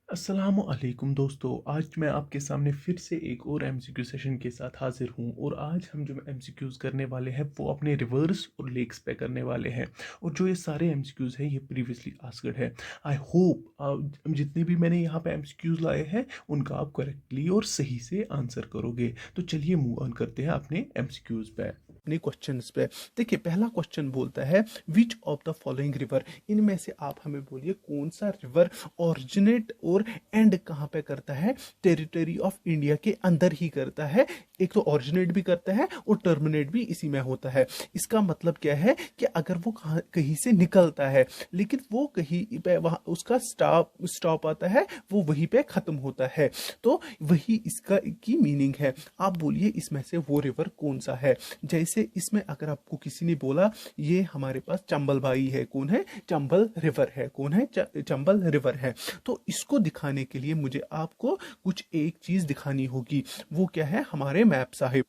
अस्सलामु अलैकुम दोस्तों। आज मैं आपके सामने फिर से एक और एमसीक्यू सेशन के साथ हाजिर हूँ और आज हम जो एमसीक्यूज़ करने वाले हैं वो अपने रिवर्स और लेक्स पे करने वाले हैं। और जो ये सारे एमसीक्यूज़ हैं ये प्रीवियसली आस्क्ड है। आई होप जितने भी मैंने यहाँ पे एमसीक्यूज़ लाए हैं उनका आप करेक्टली और सही से आंसर करोगे। तो चलिए मूव ऑन करते हैं अपने एमसीक्यूज़ पे। अपने क्वेश्चंस पे। देखिए, पहला क्वेश्चन बोलता है विच ऑफ द फॉलोइंग रिवर, इनमें से आप हमें बोलिए कौन सा रिवर ओरिजिनेट और एंड कहाँ पे करता है, टेरिटरी ऑफ इंडिया के अंदर ही करता है। एक तो ओरिजिनेट भी करता है और टर्मिनेट भी इसी में होता है। इसका मतलब क्या है कि अगर वो कहीं से निकलता है लेकिन वो कहीं पे वहां उसका स्टॉप आता है, वो वहीं पे खत्म होता है, तो वही इसका की मीनिंग है। आप बोलिए इसमें से वो रिवर कौन सा है। जैसे इसमें अगर आपको किसी ने बोला ये हमारे पास चंबल भाई है, कौन है, चंबल रिवर है, कौन है, चंबल रिवर है, तो इसको दिखाने के लिए मुझे आपको कुछ एक चीज दिखानी होगी। वो क्या है, हमारे मैप साहिब।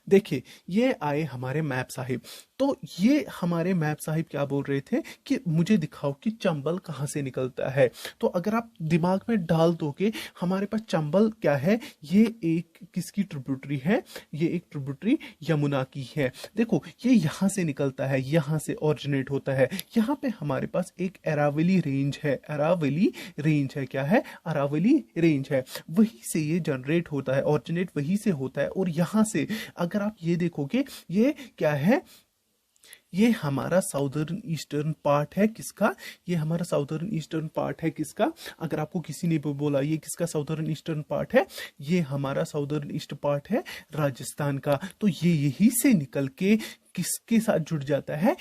देखिए, ये आए हमारे मैप साहिब। तो ये हमारे मैप साहिब क्या बोल रहे थे कि मुझे दिखाओ कि चंबल कहाँ से निकलता है। तो अगर आप दिमाग में डाल दोगे हमारे पास चंबल क्या है, ये एक किसकी ट्रिब्यूटरी है, ये एक ट्रिब्यूटरी यमुना की है। देखो, ये यहाँ से निकलता है, यहाँ से ओरिजिनेट होता है। यहाँ पे हमारे पास एक अरावली रेंज है, अरावली रेंज है, क्या है, अरावली रेंज है। वहीं से ये जनरेट होता है, ओरिजिनेट वहीं से होता है। और यहाँ से अगर आप ये देखोगे, ये क्या है, ये हमारा साउदर्न ईस्टर्न पार्ट है किसका, ये हमारा साउदर्न ईस्टर्न पार्ट है किसका। अगर आपको किसी ने बोला ये किसका साउदर्न ईस्टर्न पार्ट है, ये हमारा साउदर्न ईस्ट पार्ट है राजस्थान का। तो ये यहीं से निकल के किसके साथ जुड़ जाता है,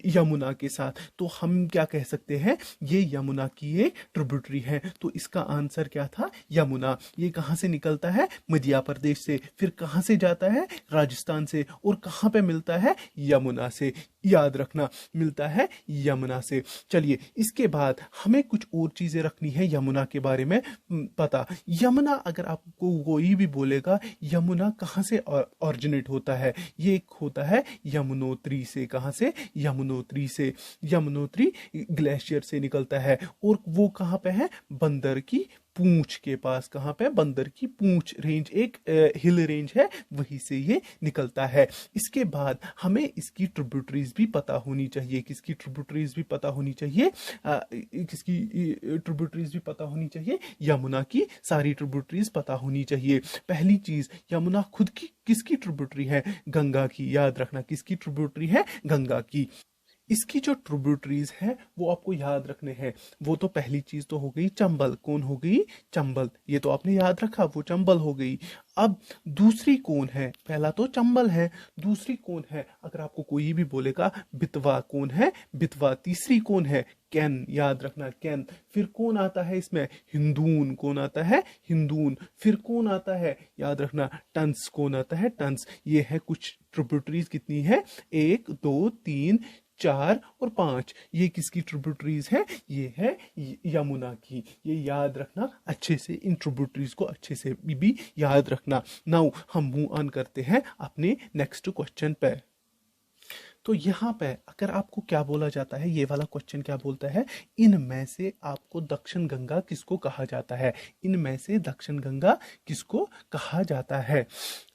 यमुना के साथ। तो हम क्या कह सकते हैं, ये यमुना की ये ट्रिब्यूटरी है। तो इसका आंसर क्या था, यमुना। ये कहाँ से निकलता है, मध्य प्रदेश से, फिर कहाँ से जाता है, राजस्थान से, और कहाँ पे मिलता है, यमुना से। याद रखना, मिलता है यमुना से। चलिए, इसके बाद हमें कुछ और चीजें रखनी है यमुना के बारे में पता। यमुना, अगर आपको कोई भी बोलेगा यमुना कहाँ से ओरिजिनेट होता है, ये एक होता है यमुनोत्री से। कहाँ से, यमुनोत्री से। यमुनोत्री ग्लेशियर से निकलता है और वो कहाँ पे है, बंदर की पूंछ के पास। कहाँ पे, बंदर की पूंछ रेंज, एक हिल रेंज है, वहीं से ये निकलता है। इसके बाद हमें इसकी ट्रिब्यूटरीज भी पता होनी चाहिए। किसकी ट्रिब्यूटरीज भी पता होनी चाहिए, किसकी ट्रिब्यूटरीज भी पता होनी चाहिए, यमुना की सारी ट्रिब्यूटरीज पता होनी चाहिए। पहली चीज, यमुना खुद की किसकी ट्रिब्यूटरी है, गंगा की। याद रखना, किसकी ट्रिब्यूटरी है, गंगा की। इसकी जो ट्रिब्यूटरीज है वो आपको याद रखने हैं। वो तो पहली चीज तो हो गई चंबल, कौन हो गई, चंबल, ये तो आपने याद रखा, वो चंबल हो गई। अब दूसरी कौन है, पहला तो चंबल है, दूसरी कौन है, अगर आपको कोई भी बोलेगा बितवा, कौन है, बितवा। तीसरी कौन है, कैन, याद रखना, कैन। फिर कौन आता है इसमें, हिंदून, कौन आता है, हिंदून। फिर कौन आता है, याद रखना, टंस, कौन आता है, टंस। ये है कुछ ट्रिब्यूटरीज, कितनी है, 1 2 3 4 और 5। ये किसकी ट्रिब्यूटरीज है, ये है यमुना की। ये याद रखना अच्छे से, इन ट्रिब्यूटरीज को अच्छे से भी याद रखना। नाउ हम मूव ऑन करते हैं अपने नेक्स्ट क्वेश्चन पे। तो यहाँ पे अगर आपको क्या बोला जाता है, ये वाला क्वेश्चन क्या बोलता है, इनमें से आपको दक्षिण गंगा किसको कहा जाता है, इनमें से दक्षिण गंगा किसको कहा जाता है।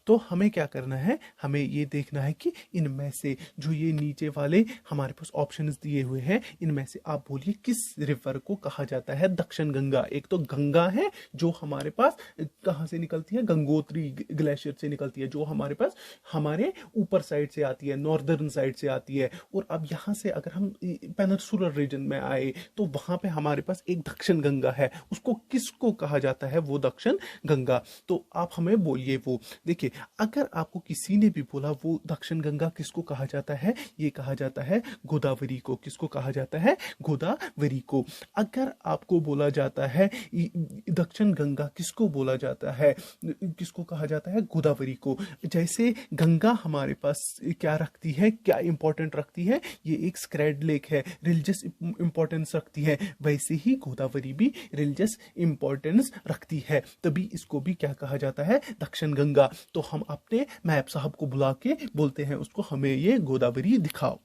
तो हमें क्या करना है, हमें ये देखना है कि इनमें से जो ये नीचे वाले हमारे पास ऑप्शंस दिए हुए हैं, इनमें से आप बोलिए किस रिवर को कहा जाता है दक्षिण गंगा। एक तो गंगा है जो हमारे पास कहाँ से निकलती है, गंगोत्री ग्लेशियर से निकलती है, जो हमारे पास हमारे ऊपर साइड से आती है, नॉर्दर्न साइड से आती है। और अब यहाँ से अगर हम पेनिनसुलर रीजन में आए तो वहां पे हमारे पास एक दक्षिण गंगा है, उसको किसको कहा जाता है, वो दक्षिण गंगा। तो आप हमें बोलिए वो। देखिए, अगर आपको किसी ने भी बोला वो दक्षिण गंगा किसको कहा जाता है, ये कहा जाता है गोदावरी को। किसको कहा जाता है, गोदावरी को। अगर आपको बोला जाता है दक्षिण गंगा किसको बोला जाता है, किसको कहा जाता है, गोदावरी को। जैसे गंगा हमारे पास क्या रखती है, क्या इंपॉर्टेंट रखती है, ये एक स्क्रेड लेक है, रिलीजियस इंपॉर्टेंस रखती है, वैसे ही गोदावरी भी रिलीजियस इंपॉर्टेंस रखती है, तभी इसको भी क्या कहा जाता है, दक्षिण गंगा। तो हम अपने मैप साहब को बुला के बोलते हैं उसको, हमें ये गोदावरी दिखाओ।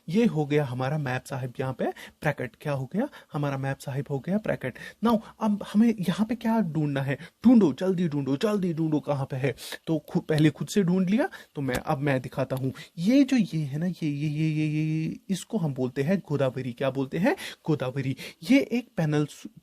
ये हो गया हमारा मैप साहिब, यहाँ पे ब्रैकेट क्या हो गया, हमारा मैप साहिब हो गया ब्रैकेट। नाउ अब हमें यहाँ पे क्या ढूंढना है, ढूंढो जल्दी ढूंढो जल्दी ढूंढो कहाँ पे है। तो पहले खुद से ढूंढ लिया, तो मैं दिखाता हूँ। ये जो ये है ना, ये इसको हम बोलते हैं गोदावरी। क्या बोलते हैं? गोदावरी। ये एक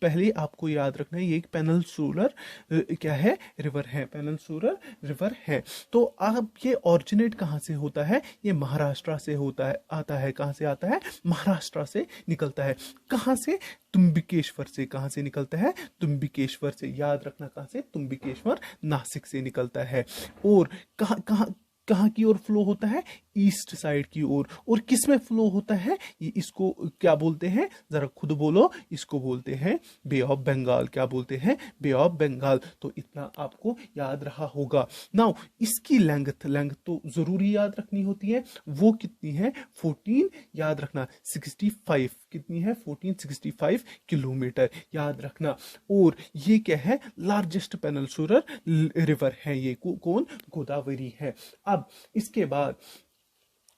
पहले आपको याद रखना है, ये एक पेनिनसुलर क्या है, रिवर है, पेनिनसुलर रिवर है। तो अब ये ऑरिजिनेट कहाँ से होता है? ये महाराष्ट्र से होता है, आता है। कहाँ से आता है? महाराष्ट्र से निकलता है। कहाँ से? तुम्बिकेश्वर से। कहाँ से निकलता है? तुम्बिकेश्वर से। याद रखना, कहाँ से? तुम्बिकेश्वर, नासिक से निकलता है। और कहाँ कहाँ कहाँ की ओर फ्लो होता है? ईस्ट साइड की ओर। और किस में फ्लो होता है ये? इसको क्या बोलते हैं? जरा खुद बोलो। इसको बोलते हैं बे ऑफ बंगाल। क्या बोलते हैं? बे ऑफ बंगाल। तो इतना आपको याद रहा होगा। नाउ इसकी लेंथ तो जरूरी याद रखनी होती है। वो कितनी है? 14, याद रखना 65। कितनी है? 1465 किलोमीटर, याद रखना। और ये क्या है? लार्जेस्ट पेनिनसुलर रिवर है ये। कौन? गोदावरी है। अब इसके बाद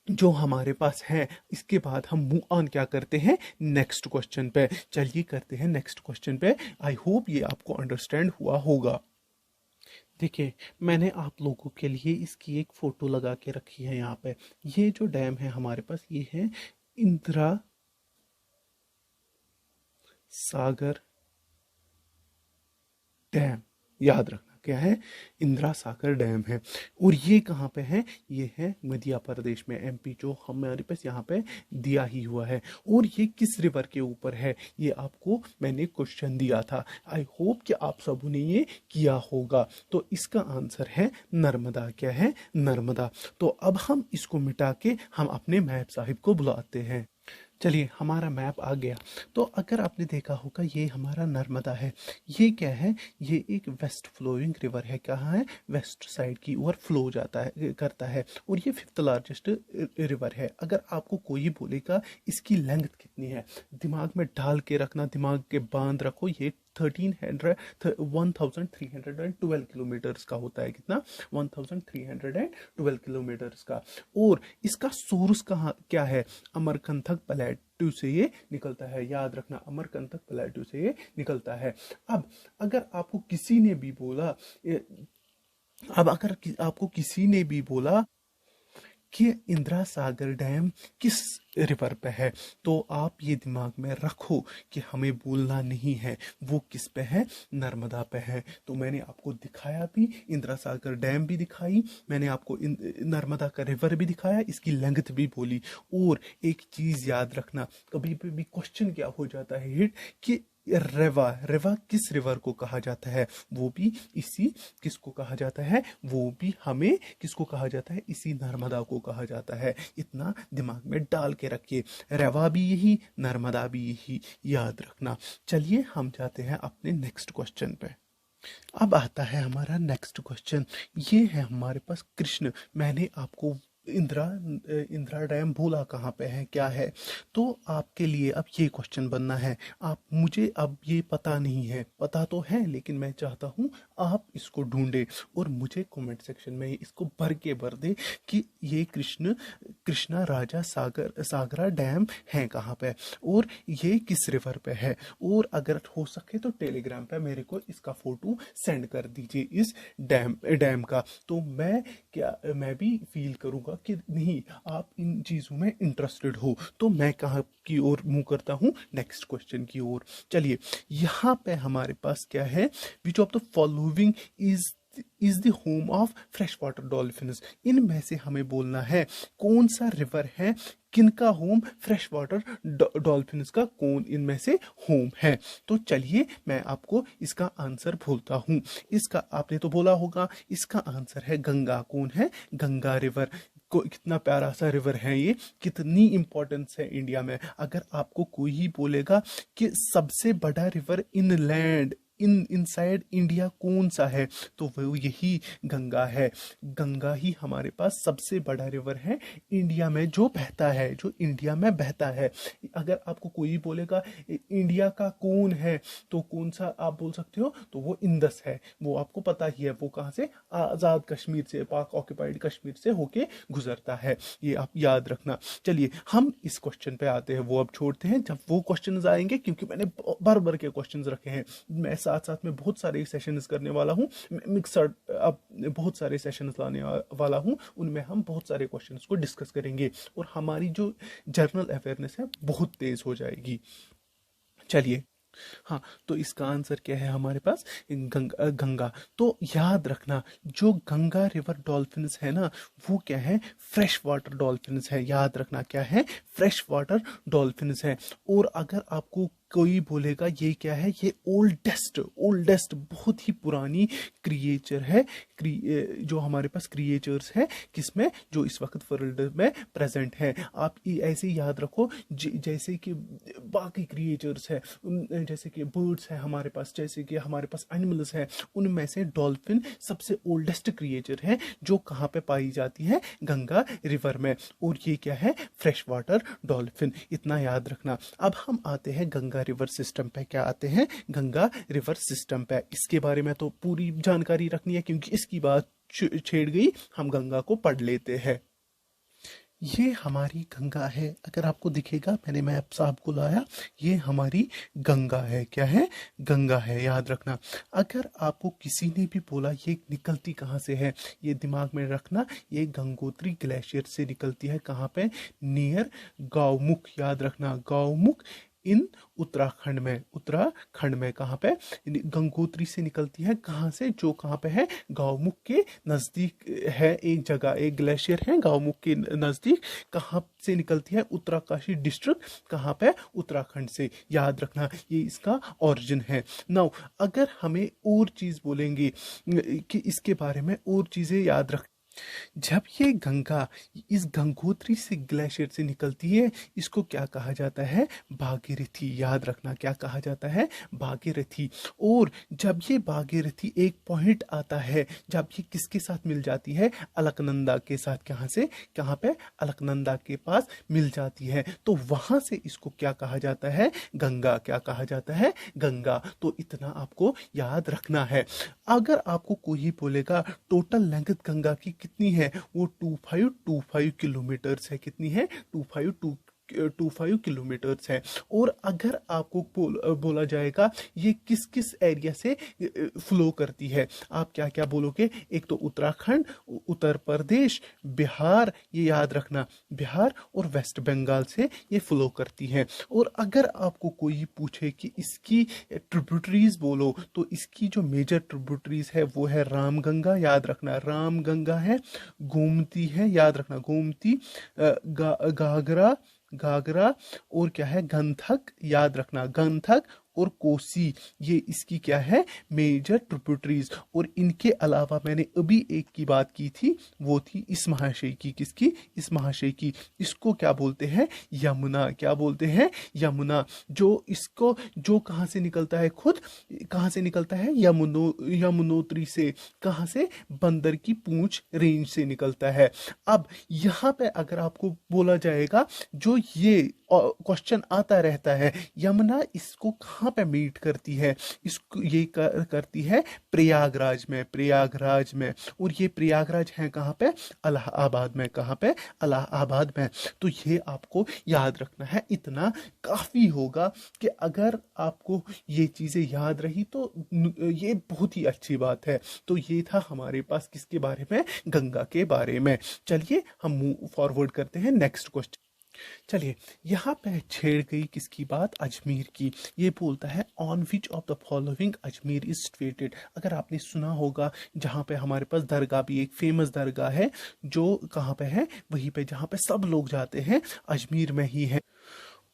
जो हमारे पास है, इसके बाद हम मूव ऑन क्या करते हैं? नेक्स्ट क्वेश्चन पे। चलिए करते हैं नेक्स्ट क्वेश्चन पे। आई होप ये आपको अंडरस्टैंड हुआ होगा। देखिए, मैंने आप लोगों के लिए इसकी एक फोटो लगा के रखी है यहाँ पे। ये जो डैम है हमारे पास, ये है इंदिरा सागर डैम। याद रखना क्या है? इंदिरा सागर डैम है। और ये कहाँ पे है? ये है मध्य प्रदेश में, एमपी, जो हमारे पास यहाँ पे दिया ही हुआ है। और ये किस रिवर के ऊपर है? ये आपको मैंने क्वेश्चन दिया था। आई होप कि आप सबों ने ये किया होगा। तो इसका आंसर है नर्मदा। क्या है? नर्मदा। तो अब हम इसको मिटा के हम अपने मैप साहिब को बुलाते हैं। चलिए, हमारा मैप आ गया। तो अगर आपने देखा होगा, ये हमारा नर्मदा है। ये क्या है? ये एक वेस्ट फ्लोइंग रिवर है। कहाँ है? वेस्ट साइड की ओर फ्लो जाता है, करता है। और ये 5th लार्जेस्ट रिवर है। अगर आपको कोई बोलेगा इसकी लेंथ कितनी है, दिमाग में डाल के रखना, दिमाग के बांध रखो। ये 1312 किलोमीटर्स का होता है। कितना? 1312 किलोमीटर्स का। और इसका सोर्स कहाँ क्या है? अमरकंटक प्लेटू से ये निकलता है। याद रखना, अमरकंटक प्लेटू से ये निकलता है। अब अगर आपको किसी ने भी बोला आपको किसी ने भी बोला कि इंदिरा सागर डैम किस रिवर पे है, तो आप ये दिमाग में रखो कि हमें बोलना नहीं है वो किस पे है, नर्मदा पे है। तो मैंने आपको दिखाया भी, इंदिरा सागर डैम भी दिखाई, मैंने आपको नर्मदा का रिवर भी दिखाया, इसकी लेंथ भी बोली। और एक चीज याद रखना, कभी भी क्वेश्चन क्या हो जाता है हिट कि रेवा रेवा किस रिवर को कहा जाता है, वो भी इसी किसको कहा जाता है, वो भी हमें किसको कहा जाता है, इसी नर्मदा को कहा जाता है। इतना दिमाग में डाल के रखिए, रेवा भी यही, नर्मदा भी यही, याद रखना। चलिए हम जाते हैं अपने नेक्स्ट क्वेश्चन पे। अब आता है हमारा नेक्स्ट क्वेश्चन। ये है हमारे पास कृष्ण। मैंने आपको इंदिरा डैम बोला कहाँ पे है, क्या है। तो आपके लिए अब ये क्वेश्चन बनना है। आप मुझे अब ये पता नहीं है, पता तो है लेकिन मैं चाहता हूँ आप इसको ढूंढे और मुझे कमेंट सेक्शन में इसको भर दे कि ये कृष्णा राजा सागरा डैम है कहाँ पे और ये किस रिवर पे है। और अगर हो सके तो टेलीग्राम पे मेरे को इसका फोटो सेंड कर दीजिए इस डैम का। तो मैं भी फील करूंगा कि नहीं, आप इन चीजों में इंटरेस्टेड हो। तो मैं कहाँ की ओर मुंह करता हूँ, नेक्स्ट क्वेश्चन की ओर। चलिए, यहाँ पे हमारे पास क्या है, विच of the following is the home of fresh water dolphins. इनमें से हमें बोलना है कौन सा रिवर है, किनका होम फ्रेश वाटर डॉल्फिन्स का कौन इनमें से होम है। तो चलिए मैं आपको इसका आंसर बोलता हूँ। इसका आपने तो बोला होगा, इसका आंसर है गंगा। कौन है? गंगा रिवर। कितना प्यारा सा रिवर है ये, कितनी इंपॉर्टेंस है इंडिया में। अगर आपको कोई ही बोलेगा कि सबसे बड़ा रिवर इनलैंड इनसाइड इंडिया कौन सा है, तो वो यही गंगा है। गंगा ही हमारे पास सबसे बड़ा रिवर है इंडिया में जो बहता है, जो इंडिया में बहता है। अगर आपको कोई बोलेगा इंडिया का कौन है, तो कौन सा आप बोल सकते हो, तो वो इंदस है। वो आपको पता ही है, वो कहाँ से, आज़ाद कश्मीर से, पाक ऑक्यूपाइड कश्मीर से होके गुजरता है, ये आप याद रखना। चलिए हम इस क्वेश्चन पे आते हैं, वो अब छोड़ते हैं, जब वो क्वेश्चंस आएंगे, क्योंकि मैंने भर भर के क्वेश्चंस रखे हैं, मैं साथ साथ में बहुत सारे सेशंस करने वाला हूँ, मिक्सड अब बहुत सारे सेशंस लाने वाला हूँ, उनमें हम बहुत सारे क्वेश्चंस को डिस्कस करेंगे और हमारी जो जनरल अवेयरनेस है बहुत तेज हो जाएगी। चलिए, हाँ, तो इसका आंसर क्या है हमारे पास, गंगा। तो याद रखना, जो गंगा रिवर डॉल्फिन्स है ना, वो क्या है, फ्रेश वाटर डॉल्फिन्स है। याद रखना क्या है, फ्रेश वाटर डॉल्फिन्स है। और अगर आपको कोई बोलेगा ये क्या है, ये ओल्डेस्ट बहुत ही पुरानी क्रिएचर है, जो हमारे पास क्रिएचर्स है किसमें, जो इस वक्त वर्ल्ड में प्रेजेंट है। आप ऐसे ही याद रखो, जैसे कि बाकी क्रिएचर्स है, जैसे कि बर्ड्स है हमारे पास, जैसे कि हमारे पास एनिमल्स है, उनमें से डॉल्फिन सबसे ओल्डेस्ट क्रिएचर है, जो कहाँ पे पाई जाती है, गंगा रिवर में। और ये क्या है, फ्रेश वाटर डॉल्फिन, इतना याद रखना। अब हम आते हैं गंगा रिवर सिस्टम पे। क्या आते हैं, गंगा रिवर सिस्टम पे। इसके बारे में तो पूरी जानकारी रखनी है, क्योंकि इसकी बात छेड़ गई, हम गंगा को पढ़ लेते हैं। ये हमारी गंगा है, अगर आपको दिखेगा, मैंने मैप साहब को लाया, ये हमारी गंगा है। क्या है, गंगा है, याद रखना। अगर आपको किसी ने भी बोला ये निकलती कहाँ से है, ये दिमाग में रखना, ये गंगोत्री ग्लेशियर से निकलती है। कहाँ पे, नियर गौमुख, याद रखना, गौमुख इन उत्तराखंड में कहाँ पे, गंगोत्री से निकलती है। कहाँ से, जो कहाँ पे है, गौमुख के नजदीक है एक जगह, एक ग्लेशियर है गौमुख के नजदीक। कहाँ से निकलती है, उत्तरकाशी डिस्ट्रिक्ट, कहाँ पे, उत्तराखंड से। याद रखना, ये इसका ओरिजिन है। नाउ अगर हमें और चीज बोलेंगे कि इसके बारे में और चीजें याद रख, जब ये गंगा इस गंगोत्री से ग्लेशियर से निकलती है, इसको क्या कहा जाता है, भागीरथी। याद रखना, क्या कहा जाता है, भागीरथी। और जब ये भागीरथी एक पॉइंट आता है, जब ये किसके साथ मिल जाती है, अलकनंदा के साथ। कहाँ से, कहाँ पे, अलकनंदा के पास मिल जाती है, तो वहां से इसको क्या कहा जाता है, गंगा। क्या कहा जाता है, गंगा। तो इतना आपको याद रखना है। अगर आपको कोई बोलेगा टोटल लेंथ गंगा की कितनी है, वो 2525 किलोमीटर्स है। कितनी है, 252 किलोमीटर्स है। और अगर आपको बोला जाएगा ये किस किस एरिया से फ्लो करती है, आप क्या क्या बोलोगे, एक तो उत्तराखंड, उत्तर प्रदेश, बिहार, ये याद रखना, बिहार और वेस्ट बंगाल से ये फ्लो करती है। और अगर आपको कोई पूछे कि इसकी ट्रिब्यूटरीज बोलो, तो इसकी जो मेजर ट्रिब्यूटरीज है वो है रामगंगा, याद रखना, रामगंगा है, गोमती है, याद रखना, गोमती, घाघरा और क्या है, गंधक, याद रखना, गंधक और कोसी, ये इसकी क्या है, मेजर ट्रिब्यूटरीज। और इनके अलावा मैंने अभी एक की बात की थी, वो थी इस महाशय की। किसकी, इस महाशय की। इसको क्या बोलते हैं, यमुना। क्या बोलते हैं, यमुना। जो इसको, जो कहाँ से निकलता है, खुद कहाँ से निकलता है, यमुनोत्री से। कहाँ से, बंदर की पूंछ रेंज से निकलता है। अब यहाँ पे अगर आपको बोला जाएगा, जो ये क्वेश्चन आता रहता है, यमुना इसको कहाँ पे मीट करती है, इसको ये करती है प्रयागराज में। और ये प्रयागराज है कहाँ पे, इलाहाबाद में। कहाँ पे, इलाहाबाद में। तो ये आपको याद रखना है, इतना काफी होगा कि अगर आपको ये चीजें याद रही तो ये बहुत ही अच्छी बात है। तो ये था हमारे पास किसके बारे में, गंगा के बारे में। चलिए हम मूव फॉरवर्ड करते हैं नेक्स्ट क्वेश्चन। चलिए, यहाँ पे छेड़ गई किसकी बात, अजमेर की। ये बोलता है on which of the following Ajmer is situated. अगर आपने सुना होगा, जहाँ पे हमारे पास दरगाह भी, एक फेमस दरगाह है, जो कहाँ पे है, वहीं पे जहाँ पे सब लोग जाते हैं, अजमेर में ही है।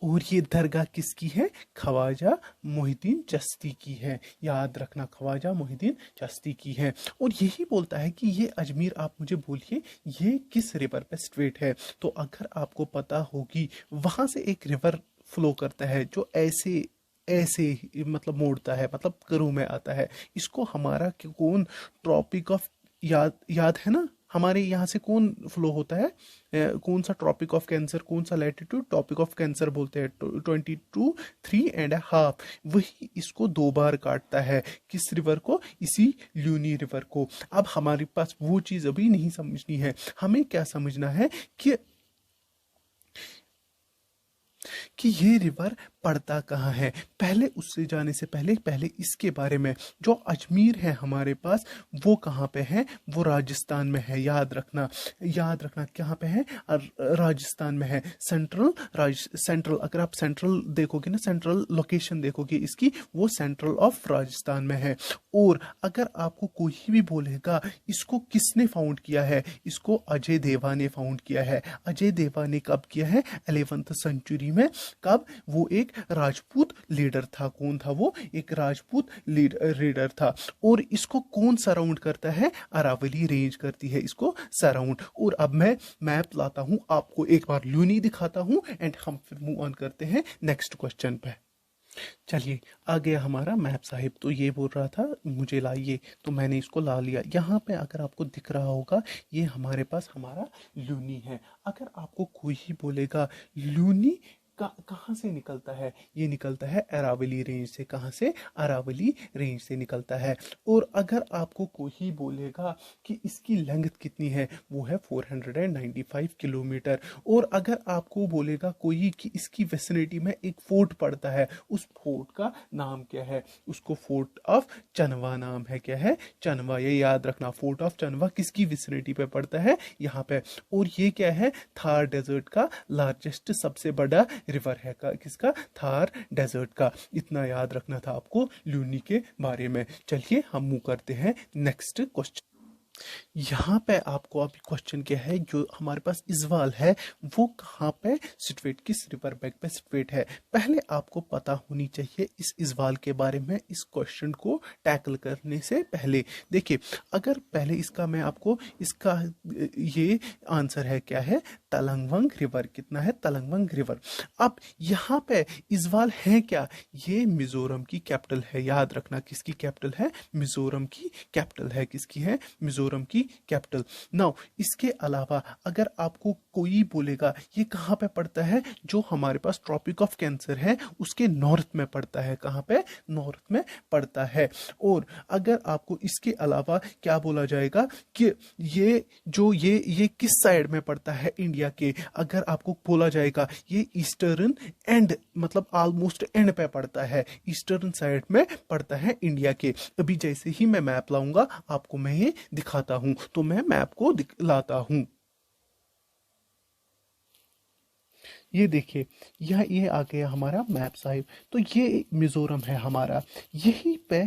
और ये दरगाह किसकी है, ख्वाजा मोहिद्दीन चिश्ती की है। याद रखना, ख्वाजा मोहिद्दीन चिश्ती की है। और यही बोलता है कि ये अजमेर, आप मुझे बोलिए ये किस रिवर पे सिचुएट है। तो अगर आपको पता होगी, वहां से एक रिवर फ्लो करता है जो ऐसे ऐसे मतलब मोड़ता है, मतलब कर्व में आता है। इसको हमारा कौन ट्रॉपिक ऑफ, याद है ना, हमारे यहाँ से कौन फ्लो होता है, कौन सा ट्रॉपिक ऑफ कैंसर, कौन सा लैटिट्यूड, ट्रॉपिक ऑफ कैंसर बोलते हैं 22 3.5। वही इसको 2 बार काटता है, किस रिवर को, इसी ल्यूनी रिवर को। अब हमारे पास वो चीज़ अभी नहीं समझनी है, हमें क्या समझना है कि ये रिवर पड़ता कहाँ है। पहले उससे जाने से पहले इसके बारे में, जो अजमेर है हमारे पास, वो कहाँ पे है, वो राजस्थान में है। याद रखना, याद रखना कहाँ पे है, राजस्थान में है। सेंट्रल, अगर आप सेंट्रल देखोगे ना, सेंट्रल लोकेशन देखोगे इसकी, वो सेंट्रल ऑफ राजस्थान में है। और अगर आपको कोई भी बोलेगा इसको किसने फाउंड किया है, इसको अजय देवा ने फाउंड किया है। अजय देवा ने कब किया है, 11th सेंचुरी में। कब, वो एक राजपूत लीडर था। कौन था वो, एक राजपूत लीडर था। और इसको कौन सराउंड करता है, अरावली रेंज करती है इसको सराउंड। और अब मैं मैप लाता हूं, आपको एक बार ल्यूनी दिखाता हूं, एंड हम फिर मूव ऑन करते हैं नेक्स्ट क्वेश्चन पे। चलिए, आ गया हमारा मैप साहिब। तो ये बोल रहा था मुझे लाइए, तो मैंने इसको ला लिया। यहाँ पे अगर आपको दिख रहा होगा, ये हमारे पास हमारा ल्यूनी है। अगर आपको कोई ही बोलेगा ल्यूनी कहाँ से निकलता है, ये निकलता है अरावली रेंज से। कहाँ से, अरावली रेंज से निकलता है। और अगर आपको कोई बोलेगा कि इसकी लेंथ कितनी है, वो है 495 किलोमीटर। और अगर आपको बोलेगा कोई कि इसकी विसिनिटी में एक फोर्ट पड़ता है, उस फोर्ट का नाम क्या है, उसको फोर्ट ऑफ चनवा नाम है। क्या है, चनवा। ये याद रखना, फोर्ट ऑफ चनवा किसकी विसिनिटी पे पड़ता है, यहाँ पे। और ये क्या है, थार डेजर्ट का लार्जेस्ट, सबसे बड़ा रिवर है का, किसका, थार डेजर्ट का। इतना याद रखना था आपको ल्यूनी के बारे में। चलिए हम मूव करते हैं नेक्स्ट क्वेश्चन। यहाँ पे आपको अभी क्वेश्चन क्या है, जो हमारे पास इजवाल है वो कहाँ पे सिचुएट, किस रिवर बैंक पे सिचुएट है। पहले आपको पता होनी चाहिए इस इजवाल के बारे में, इस क्वेश्चन को टैकल करने से पहले। देखिए, अगर पहले इसका मैं आपको, इसका ये आंसर है, क्या है, तलंगवंग रिवर। कितना है, तलंगवंग रिवर। अब यहाँ पे इजवाल है क्या, ये मिजोरम की कैपिटल है। याद रखना, किसकी कैपिटल है, मिजोरम की कैपिटल है। किसकी है, मिजोरम की कैपिटल। नाउ इसके अलावा अगर आपको कोई बोलेगा ये कहाँ पे पड़ता है, जो हमारे पास ट्रॉपिक ऑफ कैंसर है उसके नॉर्थ में पड़ता है। कहाँ पे, नॉर्थ में पड़ता है। और अगर आपको इसके अलावा क्या बोला जाएगा कि ये जो ये किस साइड में पड़ता है इंडिया के, अगर आपको बोला जाएगा ये ईस्टर्न एंड, मतलब ऑलमोस्ट एंड पे पड़ता है, ईस्टर्न साइड में पड़ता है इंडिया के। अभी जैसे ही मैं मैप लाऊंगा आपको मैं ये दिखाता हूं, तो मैं मैप को लाता हूं। ये देखिए, ये आ गया हमारा मैप साहिब। तो ये मिजोरम है हमारा। यहीं पे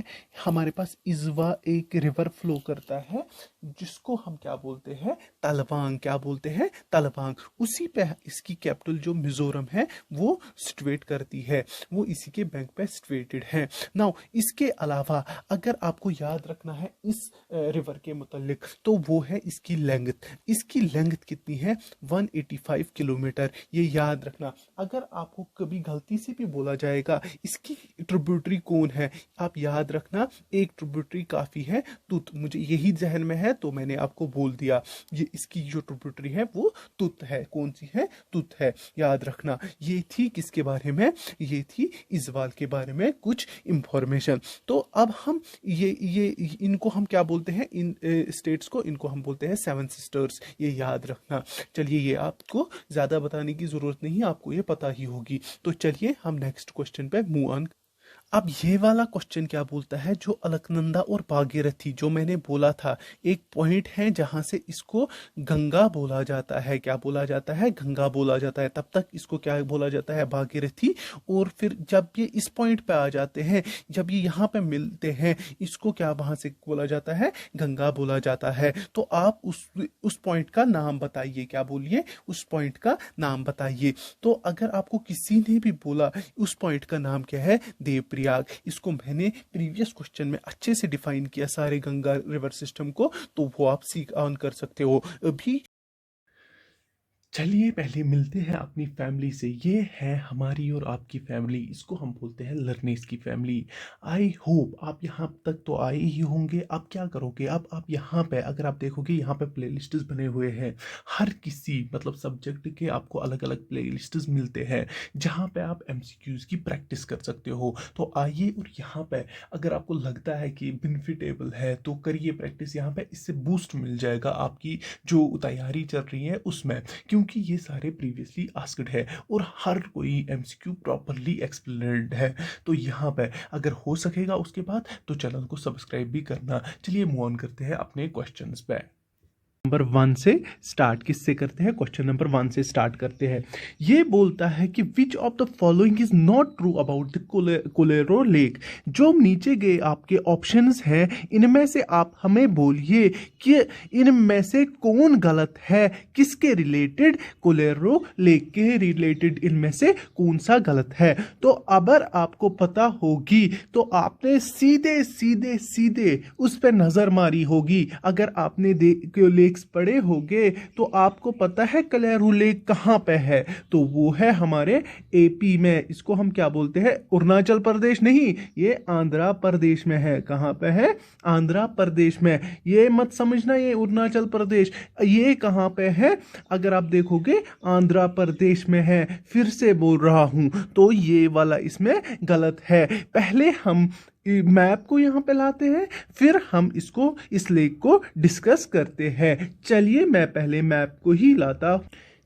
हमारे पास इजवा एक रिवर फ्लो करता है, जिसको हम क्या बोलते हैं, तलवांग। क्या बोलते हैं, तलवांग। उसी पे इसकी कैपिटल जो मिजोरम है वो सिचुएट करती है, वो इसी के बैंक पे सिचुएटेड है। नाउ इसके अलावा अगर आपको याद रखना है इस रिवर के मुतालिक, तो वो है इसकी लेंथ। इसकी लेंथ कितनी है, 185 किलोमीटर। ये याद रखना। अगर आपको कभी गलती से भी बोला जाएगा इसकी ट्रिब्यूटरी कौन है, आप याद रखना एक ट्रिब्यूटरी काफी है, तुत। मुझे यही जहन में है तो मैंने आपको बोल दिया, ये इसकी जो ट्रिब्यूटरी है वो तुत है। कौन सी है, तुत है। याद रखना। ये थी किसके बारे में, ये थी इजवाल के बारे में कुछ इंफॉर्मेशन। तो अब हम ये इनको हम क्या बोलते हैं, इन स्टेट्स को, इनको हम बोलते हैं 7 सिस्टर्स। ये याद रखना। चलिए, ये आपको ज्यादा बताने की जरूरत नहीं, आपको ये पता ही होगी। तो चलिए हम नेक्स्ट क्वेश्चन पे मूव ऑन। अब ये वाला क्वेश्चन क्या बोलता है, जो अलकनंदा और भागीरथी, जो मैंने बोला था, एक पॉइंट है जहां से इसको गंगा बोला जाता है। क्या बोला जाता है, गंगा बोला जाता है। तब तक इसको क्या बोला जाता है, भागीरथी। और फिर जब ये इस पॉइंट पे आ जाते हैं, जब ये यहाँ पे मिलते हैं, इसको क्या वहां से बोला जाता है, गंगा बोला जाता है। तो आप उस पॉइंट का नाम बताइए। क्या बोलिए, उस पॉइंट का नाम बताइए। तो अगर आपको किसी ने भी बोला उस पॉइंट का नाम क्या है, देवप्रयाग। इसको मैंने प्रीवियस क्वेश्चन में अच्छे से डिफाइन किया सारे गंगा रिवर सिस्टम को, तो वो आप सीख ऑन कर सकते हो अभी। चलिए पहले मिलते हैं अपनी फैमिली से। ये है हमारी और आपकी फैमिली, इसको हम बोलते हैं लर्निंग्स की फैमिली। आई होप आप यहाँ तक तो आए ही होंगे। अब क्या करोगे, अब आप यहाँ पे अगर आप देखोगे यहाँ पे प्लेलिस्ट्स बने हुए हैं। हर किसी मतलब सब्जेक्ट के आपको अलग अलग प्लेलिस्ट्स मिलते हैं जहाँ पे आप एमसीक्यूज की प्रैक्टिस कर सकते हो। तो आइए और यहाँ पे अगर आपको लगता है कि बेनिफिटेबल है तो करिए प्रैक्टिस यहाँ पे, इससे बूस्ट मिल जाएगा आपकी जो तैयारी चल रही है उसमें, क्योंकि ये सारे प्रीवियसली आस्क्ड है और हर कोई एमसीक्यू प्रॉपरली एक्सप्लेन्ड है। तो यहाँ पे अगर हो सकेगा उसके बाद तो चैनल को सब्सक्राइब भी करना। चलिए मूव ऑन करते हैं अपने क्वेश्चंस पे। नंबर 1 से स्टार्ट किससे करते हैं, क्वेश्चन नंबर 1 से स्टार्ट करते हैं। ये बोलता है कि which of the following is not true about the Kolleru lake. जो नीचे गए आपके ऑप्शंस हैं इनमें से आप हमें बोलिए कि इनमें से कौन गलत है, किसके रिलेटेड, कोलेरो लेक के रिलेटेड इनमें से कौन सा गलत है। तो अगर आपको पता होगी तो आपने सीधे सीधे सीधे उस पर नजर मारी होगी। अगर आपने लेक्स पढ़े होंगे तो आपको पता है कोलेरो लेक कहाँ पे है, तो वो है हमारे एपी में। इसको हम क्या बोलते हैं, अरुणाचल प्रदेश नहीं, ये आंध्र प्रदेश में है। कहाँ पे है, आंध्र प्रदेश में। ये मत समझना ये अरुणाचल प्रदेश, ये कहाँ पे है, अगर आप देखोगे आंध्र प्रदेश में है। फिर से बोल रहा हूं, तो ये वाला इसमें गलत है। पहले हम मैप को यहाँ पे लाते हैं, फिर हम इस लेक को डिस्कस करते हैं। चलिए मैं पहले मैप को ही लाता।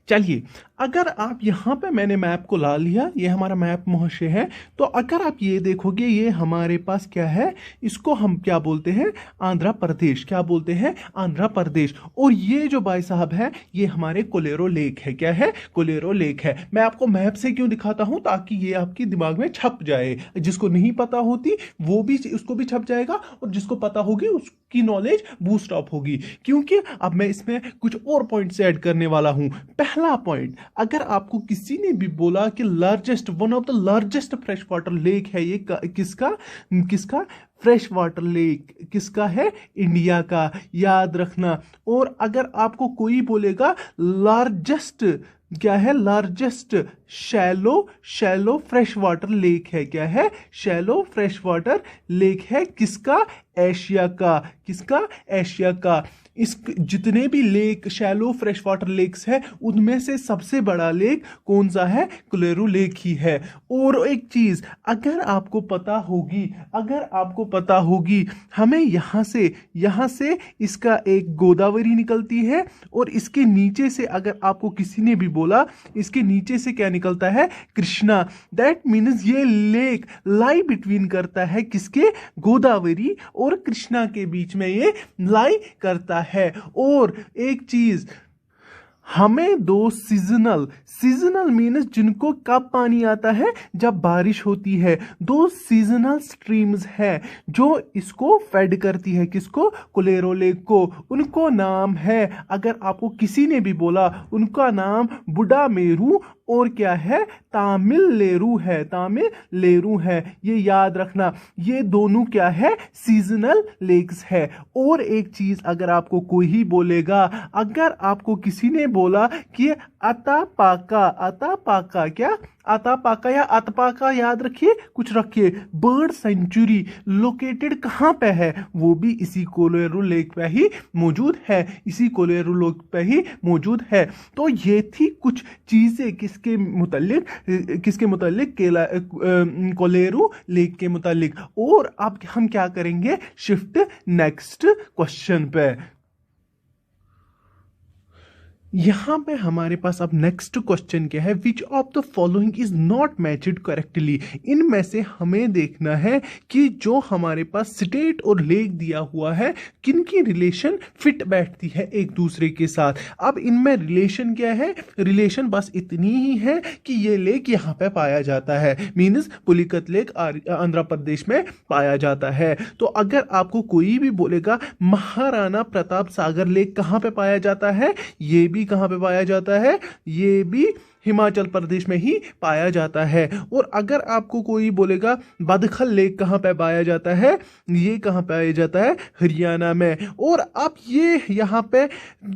चलिए अगर आप यहाँ पे, मैंने मैप को ला लिया, ये हमारा मैप महाशय है। तो अगर आप ये देखोगे ये हमारे पास क्या है, इसको हम क्या बोलते हैं, आंध्र प्रदेश। क्या बोलते हैं, आंध्र प्रदेश। और ये जो भाई साहब है ये हमारे कोलेरो लेक है। क्या है, कोलेरो लेक है। मैं आपको मैप से क्यों दिखाता हूं, ताकि ये आपके दिमाग में छप जाए। जिसको नहीं पता होती वो भी, उसको भी छप जाएगा, और जिसको पता होगी उसकी नॉलेज बूस्ट अप होगी। क्योंकि अब मैं इसमें कुछ और पॉइंट्स ऐड करने वाला हूं। पहला पॉइंट, अगर आपको किसी ने भी बोला कि largest, one of the largest fresh water lake है ये, किसका फ्रेश वाटर लेक किसका है, इंडिया का, याद रखना। और अगर आपको कोई बोलेगा लार्जेस्ट, क्या है, largest shallow fresh water lake है। क्या है, शैलो फ्रेश वाटर लेक है किसका, एशिया का। किसका, एशिया का। इस जितने भी lake, shallow fresh water lakes है, उनमें से सबसे बड़ा लेक कौन सा है, कोलेरो लेक ही है। और एक चीज अगर आपको पता होगी, हमें यहाँ से इसका एक गोदावरी निकलती है, और इसके नीचे से अगर आपको किसी ने भी बोला इसके नीचे से क्या निकलता है, कृष्णा। दैट मीन्स ये लेक लाई बिटवीन करता है किसके, गोदावरी और कृष्णा के बीच में ये लाई करता है। और एक चीज, हमें दो सीजनल मीन्स जिनको कब पानी आता है, जब बारिश होती है। दो सीजनल स्ट्रीम्स है जो इसको फेड करती है, किसको, कोलेरो लेक को। उनको नाम है, अगर आपको किसी ने भी बोला, उनका नाम बुढ़ा मेरू और क्या है, तामिल लेरू है। ये याद रखना, ये दोनों क्या है, सीजनल लेक्स है। और एक चीज अगर आपको कोई ही बोलेगा, अगर आपको किसी ने बोला कि अतापाका क्या, अतापाका या अतपाका, याद रखिए, कुछ रखिए। बर्ड सेंचुरी लोकेटेड कहाँ पे है, वो भी इसी कोलेरो लेक पे ही मौजूद है, इसी कोलेरो लेक पे ही मौजूद है। तो ये थी कुछ चीजें किसके मुतालिक कोलेरो लेक के मुतालिक। और अब हम क्या करेंगे, शिफ्ट नेक्स्ट क्वेश्चन पे। यहां पे हमारे पास अब नेक्स्ट क्वेश्चन क्या है, विच of the following is not matched correctly. इनमें से हमें देखना है कि जो हमारे पास स्टेट और लेक दिया हुआ है, किनकी रिलेशन फिट बैठती है एक दूसरे के साथ। अब इनमें रिलेशन क्या है, रिलेशन बस इतनी ही है कि ये लेक यहाँ पे पाया जाता है, मीन्स पुलिकत लेक आंध्र प्रदेश में पाया जाता है। तो अगर आपको कोई भी बोलेगा महाराणा प्रताप सागर लेक कहाँ पे पाया जाता है, ये भी कहां पे पाया जाता है, ये भी हिमाचल प्रदेश में ही पाया जाता है। और अगर आपको कोई बोलेगा बदखल लेक कहाँ पे पाया जाता है, ये कहाँ पाया जाता है, हरियाणा में। और अब ये यहाँ पे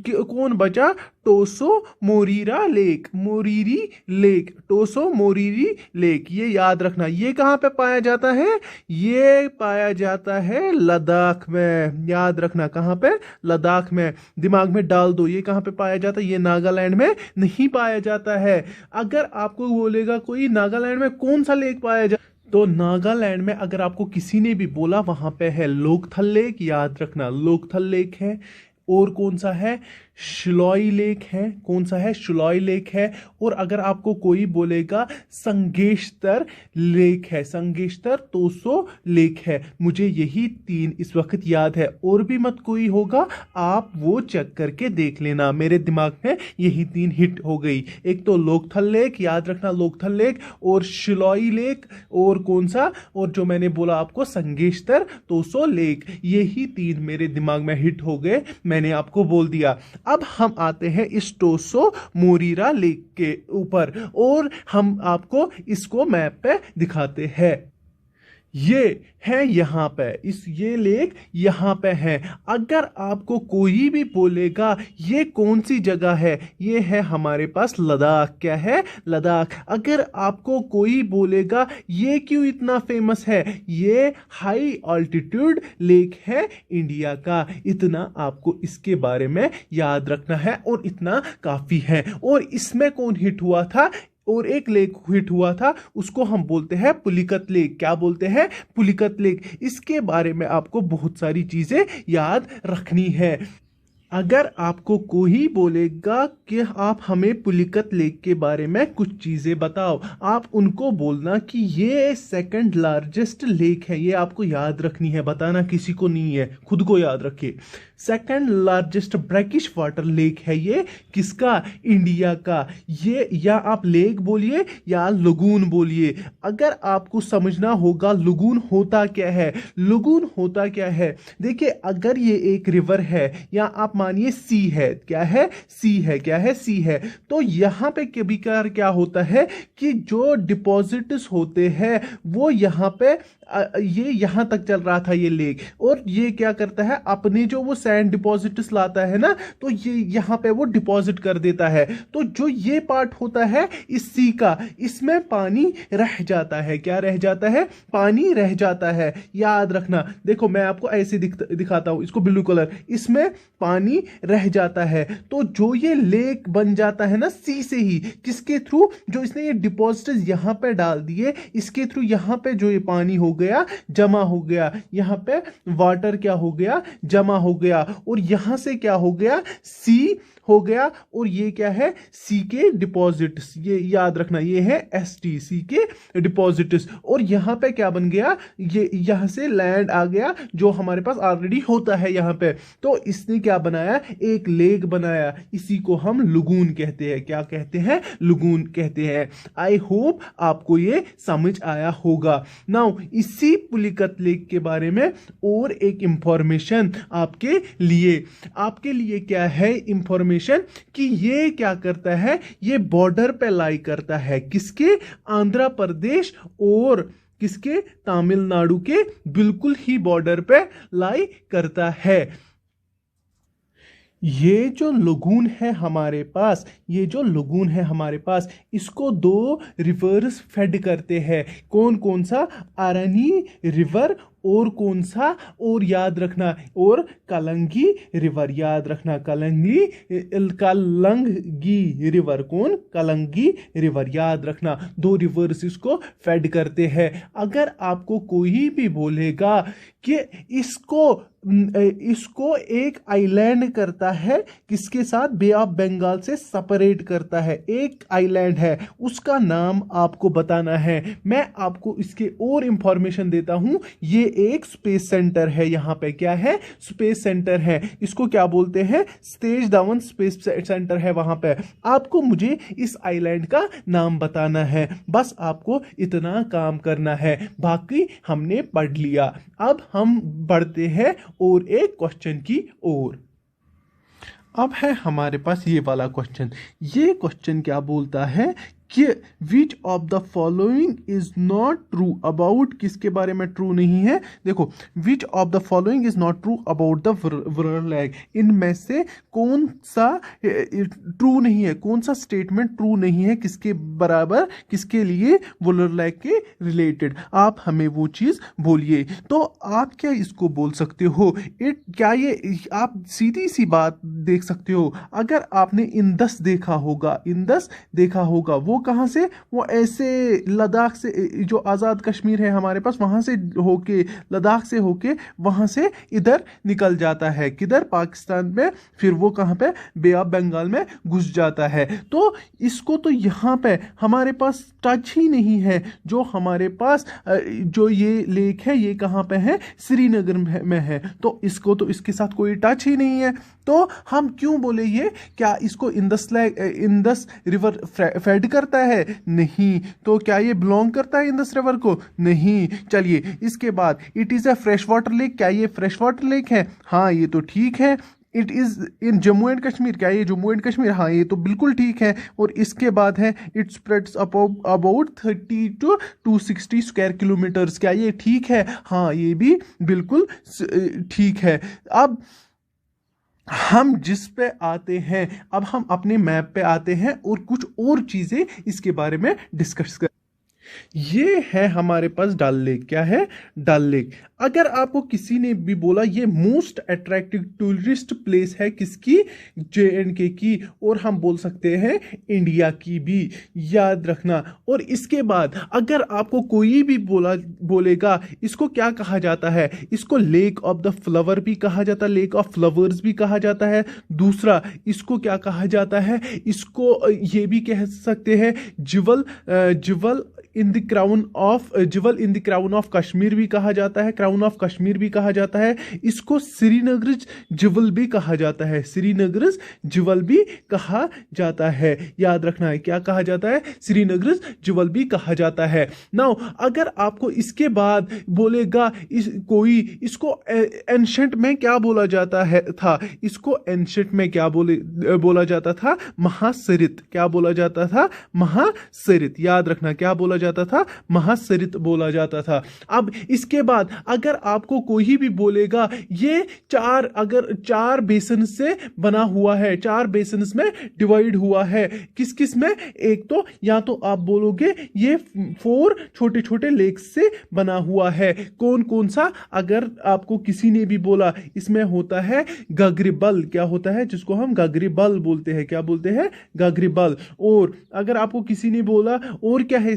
कौन बचा, टोसो मोरीरा lake, Moriri lake, टोसो Moriri lake, ये याद रखना। ये कहाँ पे पाया जाता है, ये पाया जाता है लद्दाख में, याद रखना कहाँ पे, लद्दाख में, दिमाग में डाल दो। ये कहाँ पे पाया जाता है, ये नागालैंड में नहीं पाया जाता है। अगर आपको बोलेगा कोई नागालैंड में कौन सा लेक पाया जाता, तो नागालैंड में अगर आपको किसी ने भी बोला वहां पे है लोकथल लेक, याद रखना लोकथल लेक है। और कौन सा है, शिलोई लेक है, कौन सा है, शिलोई लेक है। और अगर आपको कोई बोलेगा संगेश्तर लेक है, संगेश्तर तोसो लेक है। मुझे यही 3 इस वक्त याद है, और भी मत कोई होगा आप वो चेक करके देख लेना। मेरे दिमाग में यही 3 हिट हो गई, एक तो लोकथल लेक, याद रखना लोकथल लेक, और शिलोई लेक, और कौन सा, और जो मैंने बोला आपको संगेश्तर तोसो लेक। यही 3 मेरे दिमाग में हिट हो गए, मैंने आपको बोल दिया। अब हम आते हैं इस टोसो मोरीरा लेक के ऊपर, और हम आपको इसको मैप पे दिखाते हैं। ये है यहाँ पे, ये लेक यहाँ पे है। अगर आपको कोई भी बोलेगा ये कौन सी जगह है, ये है हमारे पास लद्दाख। क्या है, लद्दाख। अगर आपको कोई बोलेगा ये क्यों इतना फेमस है, ये हाई ऑल्टीट्यूड लेक है इंडिया का। इतना आपको इसके बारे में याद रखना है, और इतना काफी है। और इसमें कौन हिट हुआ था, और एक लेक हिट हुआ था, उसको हम बोलते हैं पुलिकत लेक। क्या बोलते हैं, पुलिकत लेक। इसके बारे में आपको बहुत सारी चीजें याद रखनी है। अगर आपको कोई बोलेगा कि आप हमें पुलिकत लेक के बारे में कुछ चीज़ें बताओ, आप उनको बोलना कि ये 2nd लार्जेस्ट लेक है। ये आपको याद रखनी है, बताना किसी को नहीं है, खुद को याद रखिए। 2nd largest brackish water lake है ये, किसका, इंडिया का। ये या आप लेक बोलिए या लगून बोलिए। अगर आपको समझना होगा लगून होता क्या है, लगून होता क्या है, देखिए अगर ये एक रिवर है या आप मानिए सी है, क्या है, सी है, क्या है, सी है, तो यहाँ पे कभी कभार क्या होता है कि जो डिपॉजिट्स होते हैं वो यहाँ पे ये यहाँ तक चल रहा था ये लेक, और ये क्या करता है अपने जो वो सैंड डिपॉजिट्स लाता है ना, तो ये यहाँ पे वो डिपॉजिट कर देता है। तो जो ये पार्ट होता है इस सी का, इसमें पानी रह जाता है। क्या रह जाता है, पानी रह जाता है, याद रखना। देखो मैं आपको ऐसे दिखाता हूं, इसको ब्लू कलर, इसमें पानी रह जाता है। तो जो ये लेक बन जाता है ना सी से ही, किसके थ्रू, जो इसने ये डिपॉजिट्स यहाँ पे डाल दिए, इसके थ्रू यहाँ पे जो ये पानी हो गया, जमा हो गया, यहाँ पे वाटर क्या हो गया, जमा हो गया, और यहां से क्या हो गया, सी हो गया। और ये क्या है, सी के डिपॉजिट्स, ये याद रखना, ये है एस टी, सी के डिपॉजिट्स। और यहां पे क्या बन गया, ये यहां से लैंड आ गया जो हमारे पास ऑलरेडी होता है यहां पे। तो इसने क्या बनाया, एक लेक बनाया, इसी को हम लगून कहते हैं। क्या कहते हैं, लगून कहते हैं। आई होप आपको ये समझ आया होगा। नाउ इसी पुलिकत लेक के बारे में और एक इंफॉर्मेशन आपके लिए क्या है इंफॉर्मेशन, कि ये क्या करता है, ये बॉर्डर पे लाई करता है, किसके, आंध्र प्रदेश और किसके, तमिलनाडु के बिल्कुल ही बॉर्डर पे लाई करता है। ये जो लगून है हमारे पास, ये जो लगून है हमारे पास, इसको 2 रिवर्स फेड करते हैं। कौन कौन सा, अरनी रिवर और कौन सा, और याद रखना, और कलंगी रिवर, याद रखना, कलंगी रिवर, कौन, कलंगी रिवर, याद रखना। 2 रिवर्स इसको फेड करते हैं। अगर आपको कोई भी बोलेगा कि इसको एक आइलैंड करता है, किसके साथ, बे ऑफ बंगाल से सेपरेट करता है, एक आइलैंड है, उसका नाम आपको बताना है। मैं आपको इसके और इंफॉर्मेशन देता हूं। ये एक स्पेस सेंटर है, यहां पे क्या है, स्पेस सेंटर है, इसको क्या बोलते हैं, सतीश धवन स्पेस सेंटर है वहां पे। आपको मुझे इस आइलैंड का नाम बताना है, बस आपको इतना काम करना है, बाकी हमने पढ़ लिया। अब हम बढ़ते हैं और एक क्वेश्चन की ओर। अब है हमारे पास ये वाला क्वेश्चन। ये क्वेश्चन क्या बोलता है कि which of the following is not true about, किसके बारे में ट्रू नहीं है? देखो, विच of the following is not true about the Wular lag, इनमें से कौन सा ट्रू नहीं है, कौन सा स्टेटमेंट ट्रू नहीं है, किसके बराबर, किसके लिए? वुलर लैग के रिलेटेड। आप हमें वो चीज बोलिए। तो आप क्या इसको बोल सकते हो? क्या ये आप सीधी सी बात देख सकते हो। अगर आपने इंदस देखा होगा, इंदस देखा होगा, वो कहाँ से? वो ऐसे लद्दाख से, जो आज़ाद कश्मीर है हमारे पास, वहाँ से होके, लद्दाख से होके वहाँ से इधर निकल जाता है, किधर? पाकिस्तान में। फिर वो कहाँ पे? बे ऑफ बंगाल में घुस जाता है। तो इसको तो यहाँ पे हमारे पास टच ही नहीं है। जो हमारे पास जो ये लेक है, ये कहाँ पे है? श्रीनगर में है। तो इसको तो इसके साथ कोई टच ही नहीं है। तो हम क्यों बोले ये? क्या इसको इंदस रिवर फेड करता है? नहीं। तो क्या ये बिलोंग करता है इंदस रिवर को? नहीं। चलिए, इसके बाद it is a fresh water lake, क्या ये फ्रेश वाटर लेक है? हाँ, ये तो ठीक है। It is in Jammu and Kashmir, क्या ये जम्मू एंड कश्मीर? हाँ, ये तो बिल्कुल ठीक है। और इसके बाद है it spreads about 30 to 260 square kilometres, क्या ये ठीक है? हाँ, ये भी बिल्कुल ठीक है। अब हम जिस पे आते हैं, अब हम अपने मैप पे आते हैं और कुछ और चीजें इसके बारे में डिस्कस कर। ये है हमारे पास डल लेक। क्या है? डल लेक। अगर आपको किसी ने भी बोला ये मोस्ट अट्रैक्टिव टूरिस्ट प्लेस है, किसकी? JNK की, और हम बोल सकते हैं इंडिया की भी, याद रखना। और इसके बाद अगर आपको कोई भी बोलेगा इसको क्या कहा जाता है? इसको लेक ऑफ द फ्लावर भी कहा जाता है, लेक ऑफ फ्लावर्स भी कहा जाता है। दूसरा, इसको क्या कहा जाता है? इसको ये भी कह सकते हैं jewel in the crown of Kashmir भी कहा जाता है, क्राउन ऑफ कश्मीर भी कहा जाता है। इसको श्रीनगर जिवल भी कहा जाता है, श्रीनगर जिवल भी कहा जाता है। याद रखना है, क्या कहा जाता है? श्रीनगर जिवल भी कहा जाता है। नाउ अगर आपको इसके बाद बोलेगा कोई इसको एंशंट में क्या बोला जाता है था? इसको एंशंट में क्या बोला जाता था? महासरित। क्या बोला जाता था? महासरित। याद रखना, क्या बोला जाता था? महासरित बोला जाता था। अब इसके बाद अगर आपको कोई भी बोलेगा ये चार बेसन से बना हुआ है, 4 बेसन में डिवाइड हुआ है, किस किस में? एक तो या तो आप बोलोगे ये 4 छोटे छोटे लेक्स से बना हुआ है। कौन कौन सा? अगर आपको किसी ने भी बोला इसमें होता है गागरीबल, क्या होता है? जिसको हम गागरीबल बोलते हैं, क्या बोलते हैं? गागरीबल। और अगर आपको किसी ने बोला और क्या है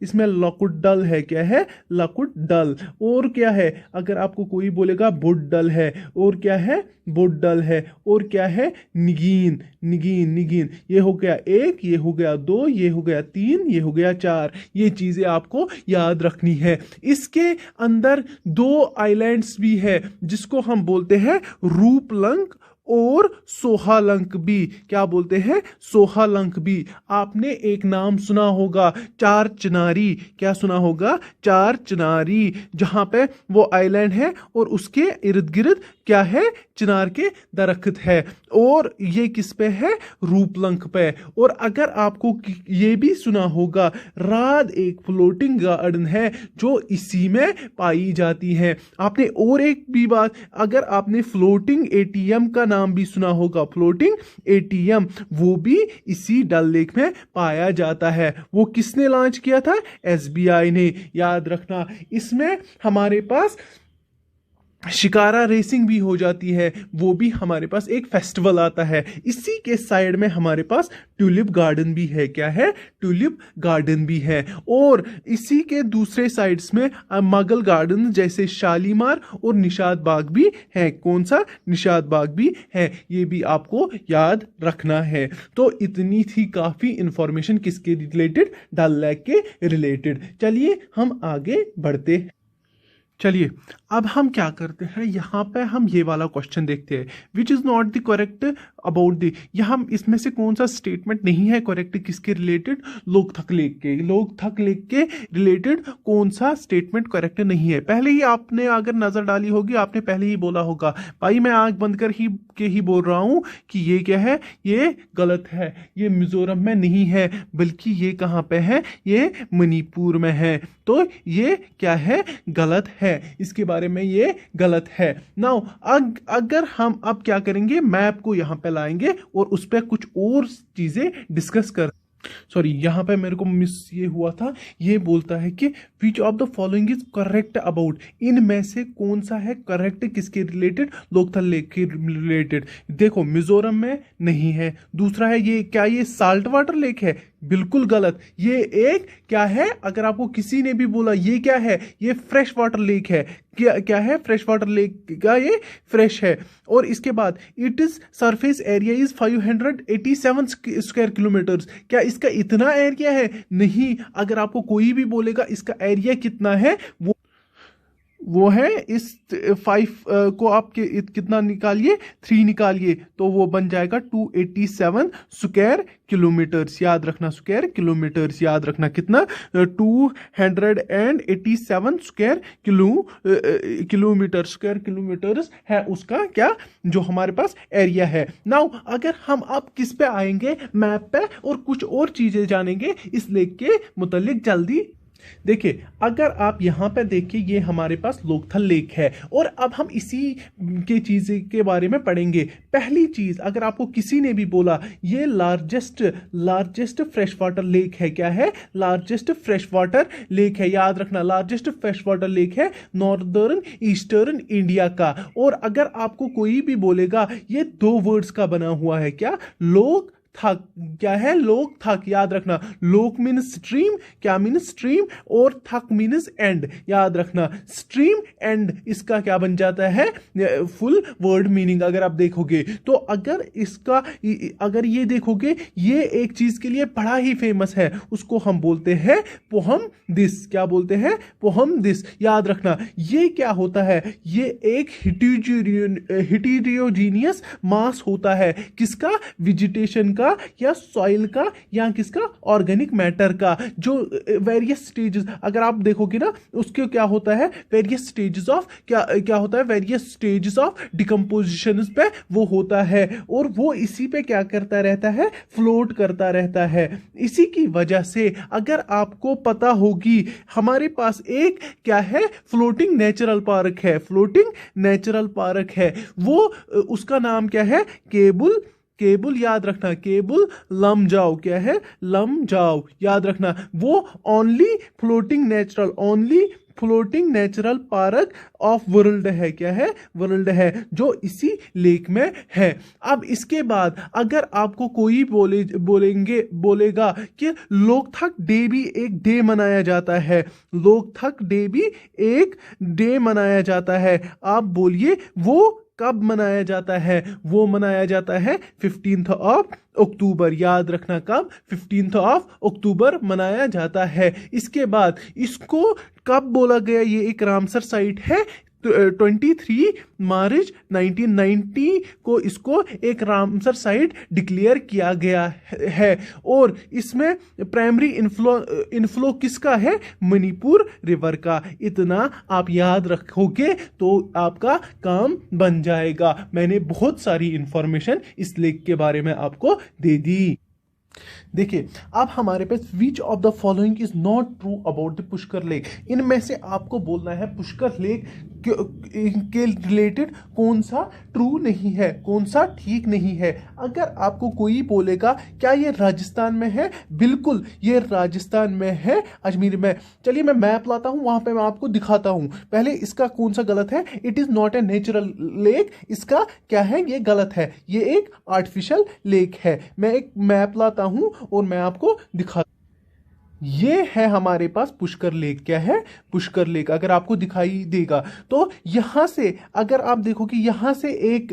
इसमें लकुट डल है, क्या है? लकुट डल। और क्या है? अगर आपको कोई बोलेगा बुड्डल है, और क्या है? बुड्डल है। और क्या है? निगीन। ये हो गया 1, ये हो गया 2, ये हो गया 3, ये हो गया 4। ये चीजें आपको याद रखनी है। इसके अंदर 2 आइलैंड्स भी है जिसको हम बोलते हैं रूपलंक और सोहालंक भी। क्या बोलते हैं? सोहालंक भी। आपने एक नाम सुना होगा, 4 चिनारी। क्या सुना होगा? 4 चिनारी, जहां पे वो आइलैंड है और उसके इर्द गिर्द क्या है? चिनार के दरख्त है। और ये किस पे है? रूपलंक पे। और अगर आपको ये भी सुना होगा, राद एक फ्लोटिंग गार्डन है जो इसी में पाई जाती है। आपने और एक भी बात, अगर आपने फ्लोटिंग ATM का नाम भी सुना होगा, फ्लोटिंग ATM, वो भी इसी डल लेक में पाया जाता है। वो किसने लॉन्च किया था? SBI ने। याद रखना, इसमें हमारे पास शिकारा रेसिंग भी हो जाती है, वो भी हमारे पास एक फेस्टिवल आता है। इसी के साइड में हमारे पास ट्यूलिप गार्डन भी है। क्या है? ट्यूलिप गार्डन भी है। और इसी के दूसरे साइड्स में मुगल गार्डन जैसे शालीमार और निशात बाग भी है। कौन सा? निशात बाग भी है। ये भी आपको याद रखना है। तो इतनी थी काफी इंफॉर्मेशन किसके रिलेटेड? डल लेक के रिलेटेड। चलिए हम आगे बढ़ते हैं। चलिए अब हम क्या करते हैं, यहाँ पे हम ये वाला क्वेश्चन देखते हैं, which is not the correct about the, यहाँ इसमें से कौन सा स्टेटमेंट नहीं है करेक्ट, किसके रिलेटेड, लोकथक लेक के, लोकथक लेक के रिलेटेड कौन सा स्टेटमेंट करेक्ट नहीं है। पहले ही आपने अगर नजर डाली होगी, आपने पहले ही बोला होगा, भाई मैं आंख बंद कर ही बोल रहा हूं कि ये क्या है, ये गलत है, ये मिजोरम में नहीं है, बल्कि ये कहां पे है, ये मणिपुर में है, तो ये क्या है, गलत है, इसके बारे में ये गलत है। नाउ अगर हम अब क्या करेंगे, मैप को यहां पे लाएंगे और उस पर कुछ और चीजें डिस्कस कर, सॉरी यहाँ पे मेरे को मिस ये हुआ था, ये बोलता है कि which of the following is correct about, इनमें से कौन सा है करेक्ट, किसके रिलेटेड, लोकथल लेक के रिलेटेड। देखो मिजोरम में नहीं है, दूसरा है ये क्या, ये साल्ट वाटर लेक है, बिल्कुल गलत, ये एक क्या है, अगर आपको किसी ने भी बोला ये क्या है, ये फ्रेश वाटर लेक है, क्या है, फ्रेश वाटर लेक का ये फ्रेश है। और इसके बाद it is surface area is 587 square kilometres, क्या इसका इतना एरिया है, नहीं, अगर आपको कोई भी बोलेगा इसका एरिया कितना है, वो है इस 5 को आप कितना निकालिए, 3 निकालिए, तो वो बन जाएगा 287 स्क्वायर किलोमीटर्स, याद रखना, स्क्वायर किलोमीटर्स, याद रखना कितना, 287 स्क्वायर किलोमीटर, स्क्वायर किलोमीटर्स है उसका क्या, जो हमारे पास एरिया है। नाउ अगर हम अब किस पे आएंगे, मैप पे, और कुछ और चीजें जानेंगे इस लेक के मुतालिक जल्दी। देखिए अगर आप यहां पर देखिए, ये हमारे पास लोकथल लेक है, और अब हम इसी के चीज के बारे में पढ़ेंगे। पहली चीज, अगर आपको किसी ने भी बोला ये लार्जेस्ट फ्रेश वाटर लेक है, क्या है, लार्जेस्ट फ्रेश वाटर लेक है, याद रखना लार्जेस्ट फ्रेश वाटर लेक है नॉर्दर्न ईस्टर्न इंडिया का। और अगर आपको कोई भी बोलेगा ये 2 वर्ड्स का बना हुआ है, क्या, लोक थक, क्या है, लोक थक, याद रखना, लोक मीन्स स्ट्रीम, क्या मीन्स स्ट्रीम, और थक मीन्स एंड, याद रखना, स्ट्रीम एंड, इसका क्या बन जाता है, फुल वर्ड मीनिंग अगर आप देखोगे तो। अगर ये देखोगे, ये एक चीज के लिए बड़ा ही फेमस है, उसको हम बोलते हैं पोहम दिस, क्या बोलते हैं, पोहम दिस, याद रखना। ये क्या होता है, ये एक हिटेरोजीनियस मास होता है, किसका, वेजिटेशन का, या सॉइल का, या किसका, ऑर्गेनिक मैटर का, जो वेरियस स्टेजेस, अगर आप देखोगे ना, उसके क्या होता है, वेरियस स्टेजेस ऑफ, क्या होता है, वेरियस स्टेजेस ऑफ डिकम्पोजिशन पे वो होता है, और वो इसी पे क्या करता रहता है, फ्लोट करता रहता है। इसी की वजह से अगर आपको पता होगी, हमारे पास एक क्या है, फ्लोटिंग नेचुरल पार्क है, फ्लोटिंग नेचुरल पार्क है, वो उसका नाम क्या है, केबुल, याद रखना, केबुल लमजाओ, क्या है, लमजाओ, याद रखना, वो only floating natural park of world है, क्या है, वर्ल्ड है, जो इसी लेक में है। अब इसके बाद अगर आपको कोई बोलेगा कि लोकथक डे भी एक डे मनाया जाता है, लोकथक डे भी एक डे मनाया जाता है, आप बोलिए वो कब मनाया जाता है, वो मनाया जाता है 15 अक्टूबर, याद रखना, कब, 15 अक्टूबर मनाया जाता है। इसके बाद इसको कब बोला गया, ये एक रामसर साइट है, 23 मार्च 1990 को इसको एक रामसर साइट डिक्लेयर किया गया है, और इसमें प्राइमरी इनफ्लो किसका है, मणिपुर रिवर का। इतना आप याद रखोगे तो आपका काम बन जाएगा। मैंने बहुत सारी इंफॉर्मेशन इस लेक के बारे में आपको दे दी। देखिए अब हमारे पास which of the following is not true about the Pushkar lake, इनमें से आपको बोलना है पुष्कर लेक के रिलेटेड कौन सा ट्रू नहीं है, कौन सा ठीक नहीं है। अगर आपको कोई बोलेगा क्या ये राजस्थान में है, बिल्कुल ये राजस्थान में है, अजमेर में। चलिए मैं मैप लाता हूं, वहां पे मैं आपको दिखाता हूं। पहले इसका कौन सा गलत है, it is not a natural lake, इसका क्या है, ये गलत है, ये एक आर्टिफिशियल लेक है। मैं एक मैप लाता हूं और मैं आपको दिखा, ये है हमारे पास पुष्कर लेक। क्या है? पुष्कर लेक। अगर आपको दिखाई देगा तो यहां से अगर आप देखो कि यहां से एक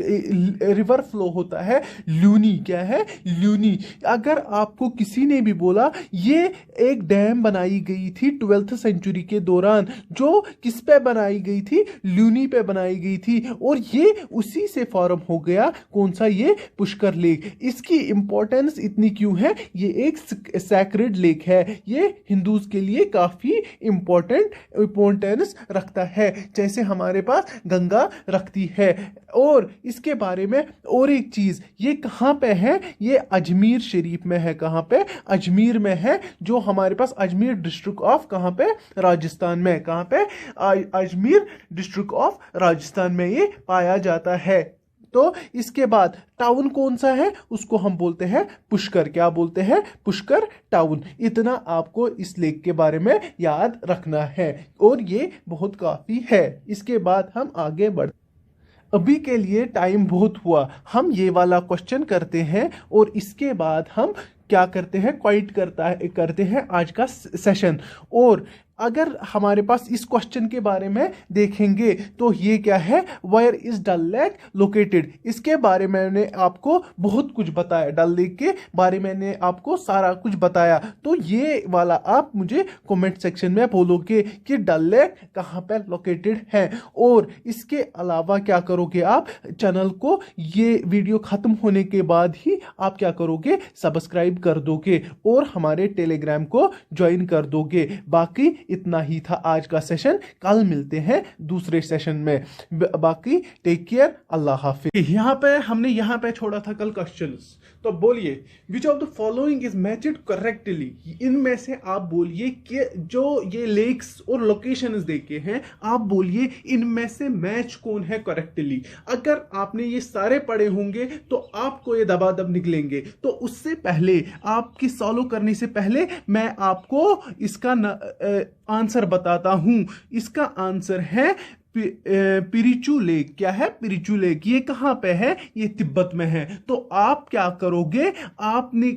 रिवर फ्लो होता है लूनी। क्या है? लूनी। अगर आपको किसी ने भी बोला ये एक डैम बनाई गई थी 12th सेंचुरी के दौरान, जो किस पे बनाई गई थी? लूनी पे बनाई गई थी, और ये उसी से फॉर्म हो गया कौन सा? ये पुष्कर लेक। इसकी इंपॉर्टेंस इतनी क्यों है? ये एक सैक्रेड लेक है। ये हिंदूज के लिए काफी इंपॉर्टेंस रखता है, जैसे हमारे पास गंगा रखती है। और इसके बारे में और एक चीज, ये कहां पे है? ये अजमेर शरीफ में है। कहां पे? अजमेर में है, जो हमारे पास अजमेर डिस्ट्रिक्ट ऑफ कहां पे? राजस्थान में। कहां पे? अजमेर डिस्ट्रिक्ट ऑफ राजस्थान में ये पाया जाता है। तो इसके बाद टाउन कौन सा है? उसको हम बोलते हैं पुष्कर। क्या बोलते हैं? पुष्कर टाउन। इतना आपको इस लेक के बारे में याद रखना है, और ये बहुत काफी है। इसके बाद हम आगे बढ़, अभी के लिए टाइम बहुत हुआ, हम ये वाला क्वेश्चन करते हैं और इसके बाद हम क्या करते हैं? क्वाइट करते हैं आज का सेशन। और अगर हमारे पास इस क्वेश्चन के बारे में देखेंगे तो ये क्या है? Where is Dal lake located? इसके बारे में मैंने आपको बहुत कुछ बताया, डल लेक के बारे में मैंने आपको सारा कुछ बताया। तो ये वाला आप मुझे कमेंट सेक्शन में बोलोगे कि डल लेक कहाँ पे लोकेटेड है। और इसके अलावा क्या करोगे आप? चैनल को ये वीडियो खत्म होने के बाद ही आप क्या करोगे? सब्सक्राइब कर दोगे और हमारे टेलीग्राम को ज्वाइन कर दोगे। बाकी इतना ही था आज का सेशन। कल मिलते हैं दूसरे सेशन में। बाकी टेक केयर, अल्लाह हाफिज। हमने यहाँ पे छोड़ा था कल क्वेश्चंस, तो बोलिए विच of the following is matched correctly? इनमें से आप बोलिए कि जो ये लेक्स और लोकेशंस देखे हैं, आप बोलिए इनमें से मैच कौन है करेक्टली। अगर आपने ये सारे पढ़े होंगे तो आपको ये दबादब निकलेंगे। तो उससे पहले, आपकी सॉल्व करने से पहले, मैं आपको इसका आंसर बताता हूं। इसका आंसर है पिरिचू लेक। क्या है? पिरिचू लेक। ये कहां पे है? ये तिब्बत में है। तो आप क्या करोगे? आपने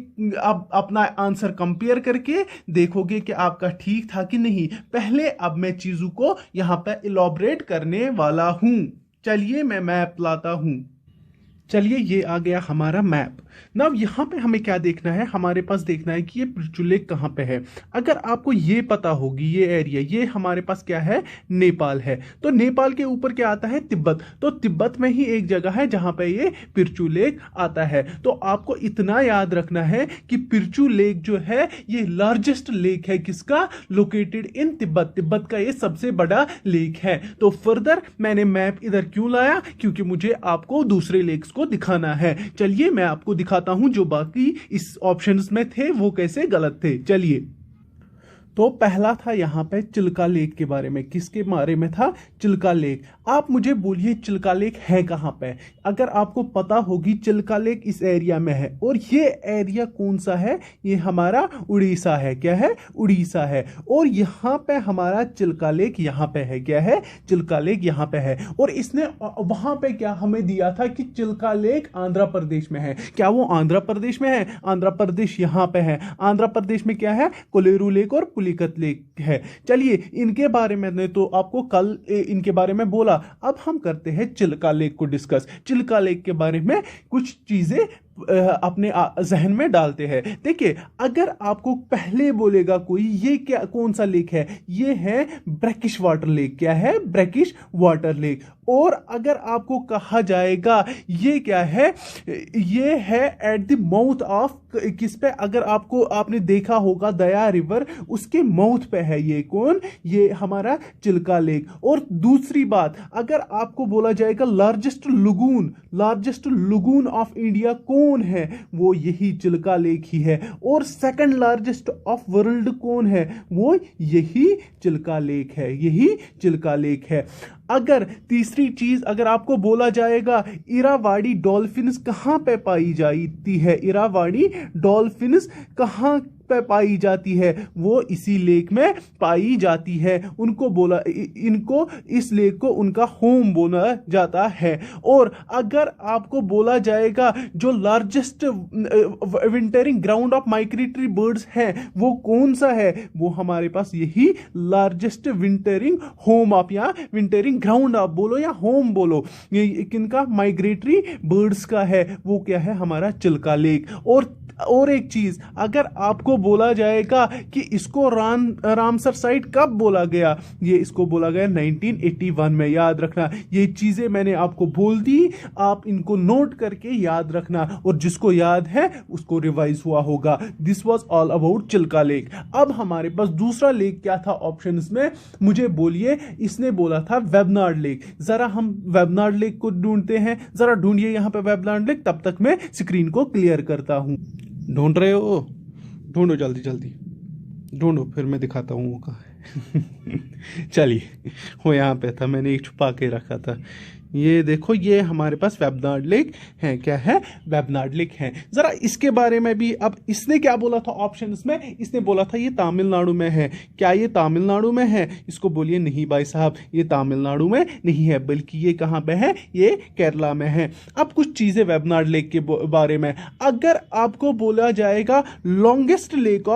अपना आंसर कंपेयर करके देखोगे कि आपका ठीक था कि नहीं। पहले अब मैं चीजों को यहां पे इलॉबरेट करने वाला हूं। चलिए मैं मैप लाता हूं। चलिए ये आ गया हमारा मैप। नाउ यहाँ पे हमें क्या देखना है? हमारे पास देखना है कि ये पिरिचू लेक कहाँ पे है। अगर आपको ये पता होगी, ये एरिया, ये हमारे पास क्या है? नेपाल है। तो नेपाल के ऊपर क्या आता है? तिब्बत। तो तिब्बत में ही एक जगह है जहाँ पे ये पिरिचू लेक आता है। तो आपको इतना याद रखना है कि पिरिचू लेक जो है ये लार्जेस्ट लेक है। किसका? Located in Tibet. तिब्बत का ये सबसे बड़ा लेक है। तो फर्दर मैंने मैप इधर क्यों लाया? क्योंकि मुझे आपको दूसरे लेक्स को दिखाना है। चलिए मैं आपको दिखाता हूं जो बाकी इस ऑप्शंस में थे वो कैसे गलत थे। चलिए, तो पहला था यहां पे चिल्का लेक के बारे में। किसके बारे में था? चिल्का लेक। आप मुझे बोलिए चिल्का लेक है कहां पे? अगर आपको पता होगी चिल्का लेक इस एरिया में है, और ये एरिया कौन सा है? ये हमारा उड़ीसा है। क्या है? उड़ीसा है। और यहां पे हमारा चिल्का लेक यहां पे है। क्या है? चिल्का लेक यहां पे है। और इसने वहां पे क्या हमें दिया था कि चिल्का लेक आंध्र प्रदेश में है। क्या वो आंध्र प्रदेश में है? आंध्र प्रदेश यहां पे है। आंध्र प्रदेश में क्या है? कोलेरू लेक और पुलिकत लेक है। चलिए, इनके बारे में तो आपको कल इनके बारे में बोला। अब हम करते हैं चिल्का लेक को डिस्कस। चिल्का लेक के बारे में कुछ चीजें अपने जहन में डालते हैं। देखिए, अगर आपको पहले बोलेगा कोई ये क्या, कौन सा लेक है? ये है ब्रैकिश वाटर लेक। क्या है? Brackish water lake. और अगर आपको कहा जाएगा ये क्या है? ये है एट द माउथ ऑफ, किस पे? अगर आपने देखा होगा दया रिवर, उसके माउथ पे है ये कौन? ये हमारा चिल्का लेक। और दूसरी बात, अगर आपको बोला जाएगा लार्जेस्ट लुगून ऑफ इंडिया कौन है? वो यही चिल्का लेक ही है। और सेकंड लार्जेस्ट ऑफ वर्ल्ड कौन है? वो यही चिल्का लेक है। यही चिल्का लेक है। अगर तीसरी चीज अगर आपको बोला जाएगा इरावाड़ी डॉल्फिन्स कहाँ पे पाई जाती है, इरावाड़ी डॉल्फिन्स कहाँ पे पाई जाती है, वो इसी लेक में पाई जाती है। उनको बोला इनको इस लेक को उनका होम बोला जाता है। और अगर आपको बोला जाएगा जो largest wintering ground of migratory birds है वो कौन सा है, वो हमारे पास यही लार्जेस्ट विंटरिंग होम आप या विंटरिंग ग्राउंड आप बोलो या होम बोलो, ये किनका, माइग्रेटरी बर्ड्स का है, वो क्या है, हमारा चिल्का लेक। और एक चीज अगर आपको बोला जाएगा कि इसको रामसर साइट कब बोला गया, ये इसको बोला गया 1981 में, याद रखना। ये चीजें मैंने आपको बोल दी, आप इनको नोट करके याद रखना, और जिसको याद है उसको रिवाइज हुआ होगा। This was all about Chilka lake. अब हमारे पास दूसरा लेक क्या था ऑप्शंस में, मुझे बोलिए। इसने बोला था वेबनाड लेक। जरा हम वेबनाड लेक को ढूंढते हैं, जरा ढूंढिए यहां पे वेबनाड लेक, तब तक मैं स्क्रीन को क्लियर करता हूं। ढूंढ रहे हो, ढूंढो जल्दी जल्दी ढूंढो, फिर मैं दिखाता हूँ वो कहाँ है। चलिए, वो यहाँ पे था, मैंने एक छुपा के रखा था। ये देखो, ये हमारे पास वेबनाड लेक है। क्या है, वेबनाड लेक है। जरा इसके बारे में भी, अब इसने क्या बोला था ऑप्शंस में, इसने बोला था ये तमिलनाडु में है। क्या ये तमिलनाडु में है, इसको बोलिए नहीं भाई साहब, ये तमिलनाडु में नहीं है, बल्कि ये कहाँ पे है, ये केरला में है। अब कुछ चीजें वेबनाड लेक के बारे में, अगर आपको बोला जाएगा लॉन्गेस्ट लेक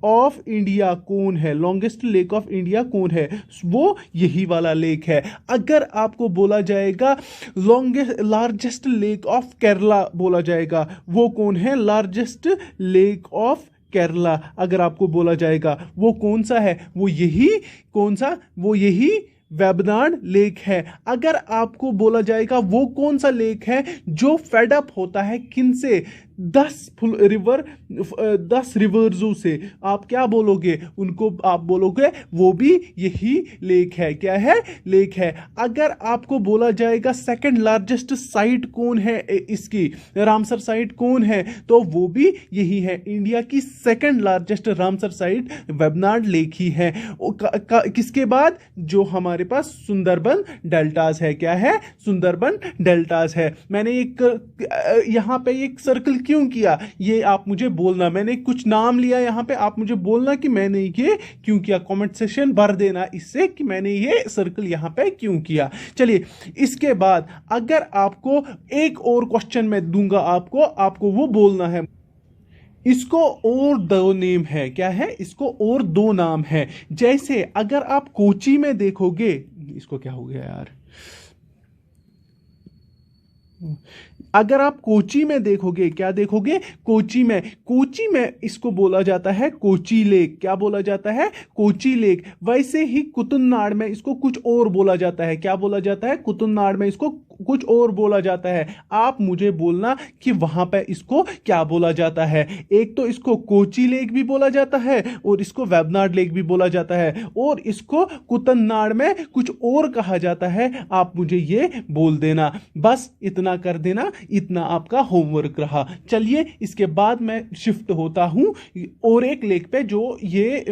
ऑफ इंडिया कौन है, लॉन्गेस्ट लेक ऑफ इंडिया कौन है, वो यही वाला लेक है। अगर आपको बोला जाएगा लार्जेस्ट लेक ऑफ केरला बोला जाएगा, वो कौन है, लार्जेस्ट लेक ऑफ केरला अगर आपको बोला जाएगा, वो कौन सा है, वो यही, कौन सा, वो यही वेबनाड लेक है। अगर आपको बोला जाएगा वो कौन सा लेक है जो फेड अप होता है किनसे, 10 रिवर्सों से, आप क्या बोलोगे उनको, आप बोलोगे वो भी यही लेक है। क्या है, लेक है। अगर आपको बोला जाएगा सेकंड लार्जेस्ट साइट कौन है इसकी, रामसर साइट कौन है, तो वो भी यही है। इंडिया की second largest Ramsar site Vembanad lake ही है। किसके बाद, जो हमारे पास सुंदरबन डेल्टास है। क्या है, सुंदरबन डेल्टास है। मैंने एक यहां पे एक सर्कल क्यों किया, ये आप मुझे बोलना। मैंने कुछ नाम लिया यहां पे, आप मुझे बोलना कि मैंने ये क्यों किया, कमेंट सेक्शन भर देना इससे कि मैंने ये सर्कल यहां पे क्यों किया। चलिए, इसके बाद अगर आपको एक और क्वेश्चन मैं दूंगा आपको वो बोलना है। इसको और 2 नेम है। क्या है, इसको और 2 नाम है। जैसे अगर आप कोची में देखोगे, इसको क्या हो गया यार, अगर आप कोची में देखोगे, क्या देखोगे, कोची में इसको बोला जाता है कोची लेक। क्या बोला जाता है, कोची लेक। वैसे ही कुतुबनाड़ में इसको कुछ और बोला जाता है। क्या बोला जाता है, कुतुबनाड़ में इसको कुछ और बोला जाता है। आप मुझे बोलना कि वहां पे इसको क्या बोला जाता है। एक तो इसको कोची लेक भी बोला जाता है, और इसको वेबनाड लेक भी बोला जाता है, और इसको कुतुबनाड़ में कुछ और कहा जाता है। आप मुझे ये बोल देना, बस इतना कर देना, इतना आपका होमवर्क रहा। चलिए, इसके बाद मैं शिफ्ट होता हूं और एक लेक पे जो ये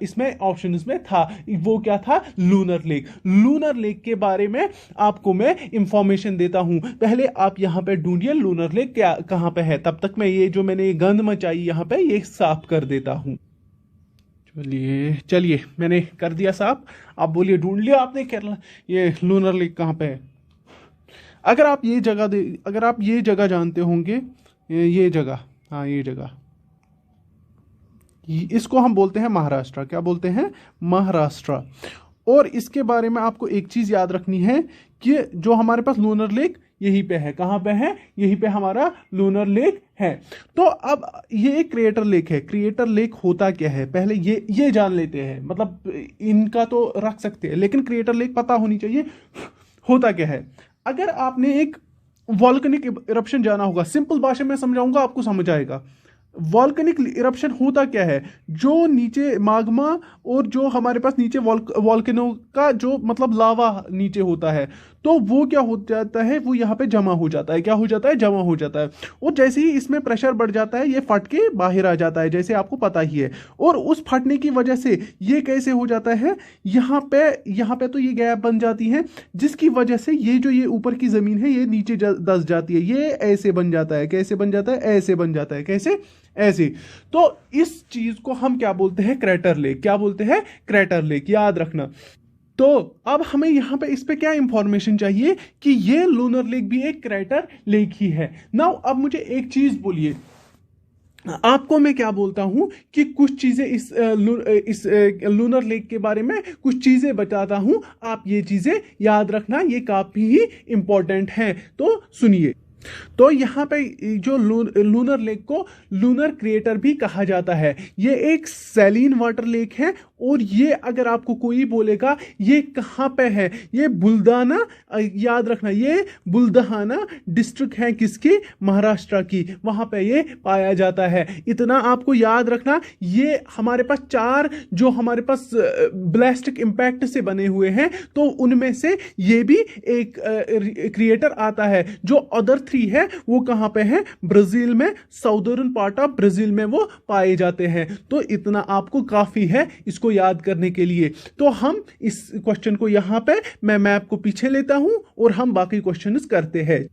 इसमें ऑप्शंस में था। वो क्या था, लूनर लेक। लूनर लेक के बारे में आपको मैं इंफॉर्मेशन देता हूं। पहले आप यहां पे ढूंढिए लूनर लेक क्या कहां पे है, तब तक मैं ये जो मैंने गंद मचाई यहां पे ये साफ कर देता हूं। चलिए मैंने कर दिया साफ। आप बोलिए, ढूंढ लिया आपने केरला, ये लूनर लेक कहां पे है। अगर आप ये जगह जानते होंगे, ये जगह, हाँ ये जगह, इसको हम बोलते हैं महाराष्ट्र। क्या बोलते हैं, महाराष्ट्र। और इसके बारे में आपको एक चीज याद रखनी है कि जो हमारे पास लूनर लेक यहीं पे है। कहां पे है, यहीं पे हमारा लूनर लेक है। तो अब ये एक क्रिएटर लेक है। क्रिएटर लेक होता क्या है, पहले ये जान लेते हैं। मतलब इनका तो रख सकते हैं, लेकिन क्रिएटर लेक पता होनी चाहिए होता क्या है। अगर आपने एक वॉल्केनिक इरप्शन जाना होगा, सिंपल भाषा में समझाऊंगा, आपको समझ आएगा। वॉल्केनिक इरप्शन होता क्या है, जो नीचे माग्मा और जो हमारे पास नीचे वॉल्केनो का जो मतलब लावा नीचे होता है, तो वो क्या हो जाता है, वो यहाँ पे जमा हो जाता है। क्या हो जाता है? जमा हो जाता है। और जैसे ही इसमें प्रेशर बढ़ जाता है ये फट के बाहर आ जाता है, जैसे आपको पता ही है। और उस फटने की वजह से ये कैसे हो जाता है, यहाँ पे तो ये गैप बन जाती है, जिसकी वजह से ये जो ये ऊपर की जमीन है ये नीचे दस जाती है। ये ऐसे बन जाता है। कैसे बन जाता है? ऐसे बन जाता है। कैसे? ऐसे। तो इस चीज को हम क्या बोलते हैं? Crater lake. क्या बोलते हैं? Crater lake. याद रखना। तो अब हमें यहां पे इस पे क्या इंफॉर्मेशन चाहिए कि ये लूनर लेक भी एक क्रेटर लेक ही है। नाउ अब मुझे एक चीज बोलिए, आपको मैं क्या बोलता हूं कि कुछ चीजें इस लूनर लेक के बारे में कुछ चीजें बताता हूं, आप ये चीजें याद रखना, ये काफी ही इंपॉर्टेंट है। तो सुनिए। तो यहाँ पे जो लूनर लेक को लूनर क्रेटर भी कहा जाता है। ये एक सैलीन वाटर लेक है और ये अगर आपको कोई बोलेगा ये कहाँ पे है, ये बुल्दाना, याद रखना ये बुल्दहाना डिस्ट्रिक्ट है किसकी? महाराष्ट्र की। वहाँ पे ये पाया जाता है। इतना आपको याद रखना। ये हमारे पास 4 जो हमारे पास ब्लास्टिक इम्पैक्ट से बने हुए हैं, तो उनमें से ये भी एक क्रिएटर आता है। जो अदर 3 है वो कहां पे है? ब्राजील में, साउदर्न पार्ट ऑफ ब्राजील में वो पाए जाते हैं। तो इतना आपको काफी है इसको याद करने के लिए। तो हम इस क्वेश्चन को यहां पे मैं मैप को पीछे लेता हूं और हम बाकी क्वेश्चंस करते हैं।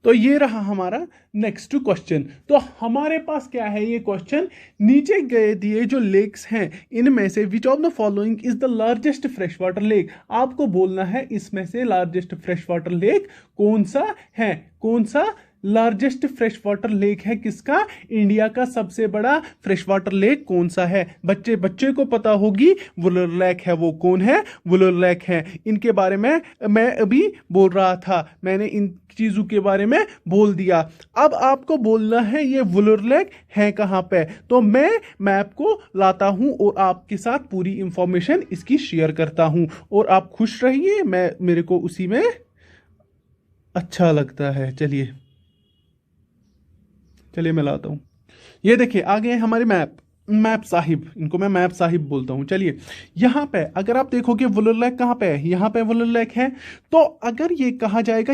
तो ये रहा हमारा नेक्स्ट क्वेश्चन। तो हमारे पास क्या है ये क्वेश्चन, नीचे गए दिए जो लेक्स हैं इनमें से विच of the following is the largest fresh water lake. आपको बोलना है इसमें से लार्जेस्ट फ्रेश वाटर लेक कौन सा है। कौन सा लार्जेस्ट फ्रेश वाटर लेक है किसका? इंडिया का सबसे बड़ा फ्रेश वाटर लेक कौन सा है? बच्चे को पता होगी वुलर लेक है। वो कौन है? वुलर लेक है। इनके बारे में मैं अभी बोल रहा था, मैंने इन चीजों के बारे में बोल दिया। अब आपको बोलना है ये वुलर लेक है कहां पे। तो मैं मैप को लाता हूं और आपके साथ पूरी इंफॉर्मेशन इसकी शेयर करता हूं और आप खुश रहिए, मेरे को उसी में अच्छा लगता है। चलिए मैं लाता हूं। ये देखिए आ गए हमारे मैप साहिब, इनको मैं मैप साहिब बोलता हूं। चलिए यहां पे अगर आप देखोगे वुलर लेक कहां पे है, यहां पे वुलर लेक है। तो अगर ये कहा जाएगा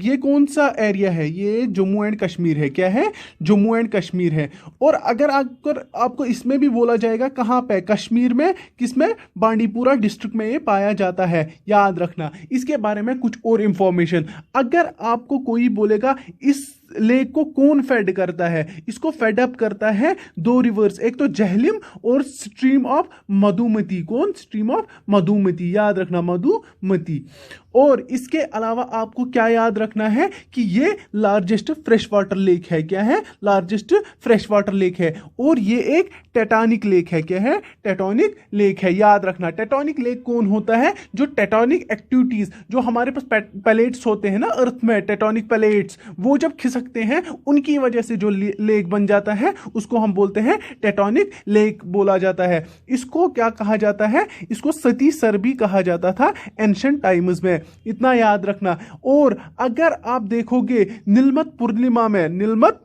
ये कौन सा एरिया है, ये जम्मू एंड कश्मीर है। क्या है? जम्मू एंड कश्मीर है। और अगर आपको इसमें भी बोला जाएगा कहां पे, कश्मीर में, किसमें? बांडीपुरा डिस्ट्रिक्ट में ये पाया जाता है। याद रखना। इसके बारे में कुछ और इंफॉर्मेशन, अगर आपको कोई बोलेगा इस लेक को कौन फेड करता है, इसको फेड अप करता है 2 रिवर्स, एक तो जहलिम और स्ट्रीम ऑफ मधुमती। कौन? Stream of Madhumati. याद रखना, मधुमती। और इसके अलावा आपको क्या याद रखना है कि ये लार्जेस्ट फ्रेश वाटर लेक है। क्या है? लार्जेस्ट फ्रेश वाटर लेक है। और ये एक टेटानिक लेक है। क्या है? टेटानिक लेक है। याद रखना। टेटानिक लेक कौन होता है? जो टेटानिक एक्टिविटीज, जो हमारे पास प्लेट्स होते हैं ना अर्थ में, टेटानिक प्लेट्स, वो जब खिसकते हैं उनकी वजह से जो लेक बन जाता है उसको हम बोलते हैं टेटानिक लेक बोला जाता है। इसको क्या कहा जाता है? इसको सती सर भी कहा जाता था एंशिएंट टाइम्स में। इतना याद रखना। और अगर आप देखोगे नीलमत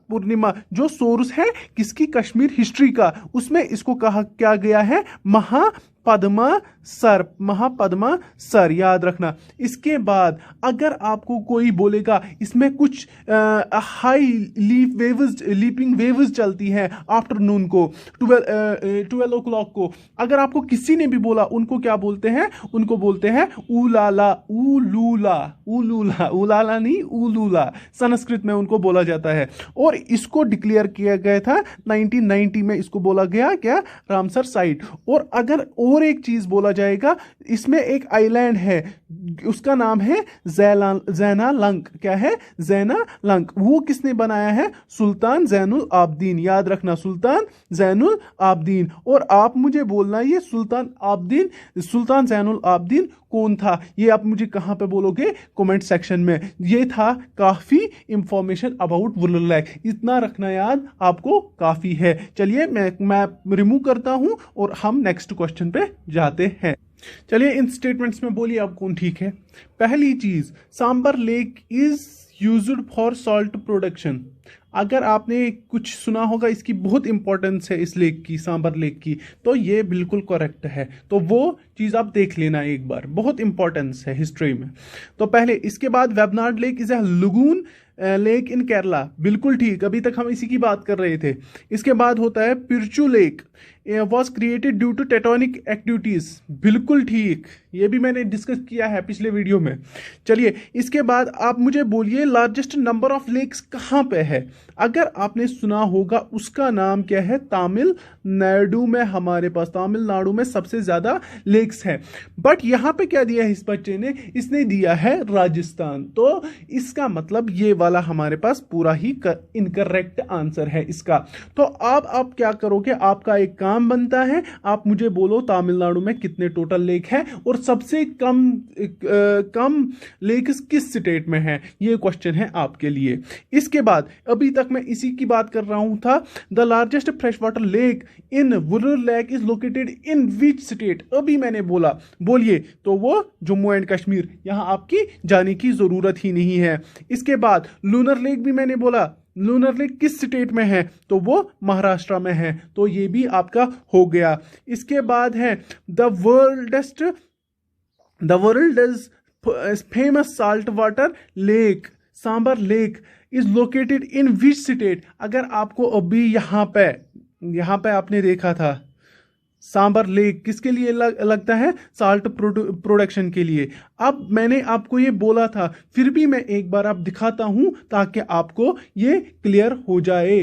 पूर्णिमा जो सोर्स है किसकी? कश्मीर हिस्ट्री का, उसमें इसको कहा क्या गया है? महापद्मा सर। याद रखना। इसके बाद अगर आपको कोई बोलेगा इसमें कुछ हाई लीपिंग वेव्स चलती हैं आफ्टरनून को 12 o'clock को, अगर आपको किसी ने भी बोला उनको क्या बोलते हैं? उनको बोलते हैं उलाला नहीं, उलूला संस्कृत में उनको बोला जाता है। और इसको डिक्लेयर किया गया था 1990 में। इसको बोला गया क्या? Ramsar site. और अगर और एक चीज बोला जाएगा, इसमें एक आइलैंड है उसका नाम है ज़ैनालंक। क्या है? ज़ैनालंक। वो किसने बनाया है? सुल्तान ज़ैनुल आबदीन। याद रखना, सुल्तान ज़ैनुल आबदीन। और आप मुझे बोलना ये सुल्तान ज़ैनुल आबदीन कौन था, ये आप मुझे कहां पे बोलोगे? कमेंट सेक्शन में। ये था काफी इंफॉर्मेशन अबाउट वुलर लेक। इतना रखना याद, आपको काफी है। चलिए मैं रिमूव करता हूं और हम नेक्स्ट क्वेश्चन पे जाते हैं। चलिए इन स्टेटमेंट्स में बोलिए आप कौन ठीक है। पहली चीज, Sambhar lake is used for salt production. अगर आपने कुछ सुना होगा इसकी बहुत इंपॉर्टेंस है इस लेक की, सांबर लेक की, तो ये बिल्कुल करेक्ट है। तो वो चीज़ आप देख लेना एक बार, बहुत इंपॉर्टेंस है हिस्ट्री में। तो पहले इसके बाद Vembanad lake is a lagoon lake in Kerala, बिल्कुल ठीक, अभी तक हम इसी की बात कर रहे थे। इसके बाद होता है Pirchu lake was created due to tectonic activities, बिल्कुल ठीक, ये भी मैंने डिस्कस किया है पिछले वीडियो में। चलिए इसके बाद आप मुझे बोलिए लार्जेस्ट नंबर ऑफ लेक्स कहाँ पे है। अगर आपने सुना होगा उसका नाम क्या है, तमिलनाडु में, हमारे पास तमिलनाडु में सबसे ज्यादा लेक्स है। बट यहाँ पे क्या दिया है इस बच्चे ने, इसने दिया है राजस्थान, तो इसका मतलब ये वाला हमारे पास पूरा ही इनकरेक्ट आंसर है इसका। तो अब आप क्या करोगे, आपका एक काम बनता है, आप मुझे बोलो तमिलनाडु में कितने टोटल लेक है और सबसे कम लेक्स किस स्टेट में है, ये क्वेश्चन है आपके लिए। इसके बाद अभी तक मैं इसी की बात कर रहा हूं था, the largest fresh water lake in Wular lake is located in which state, अभी मैंने बोला, बोलिए, तो वो जम्मू एंड कश्मीर, यहां आपकी जाने की जरूरत ही नहीं है। इसके बाद लूनर लेक भी मैंने बोला, लूनर लेक किस स्टेट में है, तो वो महाराष्ट्र में है, तो ये भी आपका हो गया। इसके बाद है the world famous salt water lake Sambhar lake is located in which state. अगर आपको अभी यहाँ पे आपने देखा था सांबर लेक किसके लिए लगता है, साल्ट प्रोडक्शन के लिए। अब मैंने आपको ये बोला था, फिर भी मैं एक बार आप दिखाता हूं ताकि आपको ये क्लियर हो जाए।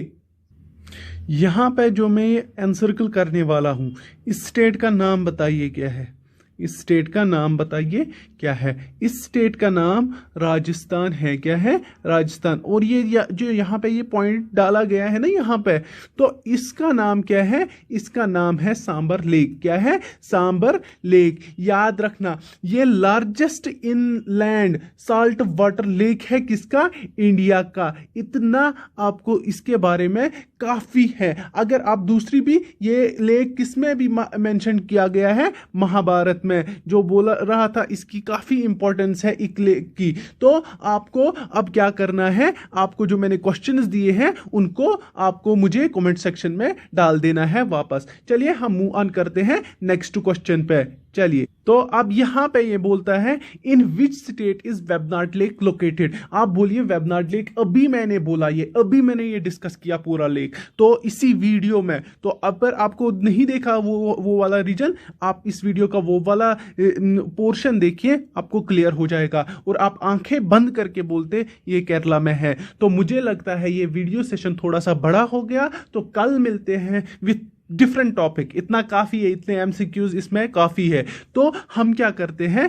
यहां पे जो मैं ये एनसर्कल करने वाला हूं, इस स्टेट का नाम बताइए क्या है, इस स्टेट का नाम बताइए क्या है। इस स्टेट का नाम राजस्थान है, क्या है, राजस्थान। और ये जो यहाँ पे ये पॉइंट डाला गया है ना यहाँ पे, तो इसका नाम क्या है, इसका नाम है सांबर लेक, क्या है, सांबर लेक। याद रखना ये largest inland salt water lake है किसका, इंडिया का। इतना आपको इसके बारे में काफी है। अगर आप दूसरी भी, ये लेक किसमें भी मेंशन किया गया है, महाभारत में, जो बोला रहा था इसकी काफी इंपॉर्टेंस है एक लेक की। तो आपको अब क्या करना है, आपको जो मैंने क्वेश्चंस दिए हैं उनको आपको मुझे कमेंट सेक्शन में डाल देना है वापस। चलिए हम मूव ऑन करते हैं नेक्स्ट क्वेश्चन पे। चलिए तो अब यहां पे ये बोलता है in which state is Vembanad lake located. आप बोलिए वेबनाड लेक, अभी मैंने बोला, ये अभी मैंने ये डिस्कस किया पूरा लेक, तो इसी वीडियो में। तो अगर आपको नहीं देखा वो वाला रीजन, आप इस वीडियो का वो वाला पोर्शन देखिए, आपको क्लियर हो जाएगा। और आप आंखें बंद करके बोलते ये केरला में है। तो मुझे लगता है ये वीडियो सेशन थोड़ा सा बड़ा हो गया, तो कल मिलते हैं विथ डिफरेंट टॉपिक। इतना काफी है, इतने एमसीक्यूज इसमें काफी है। तो हम क्या करते हैं,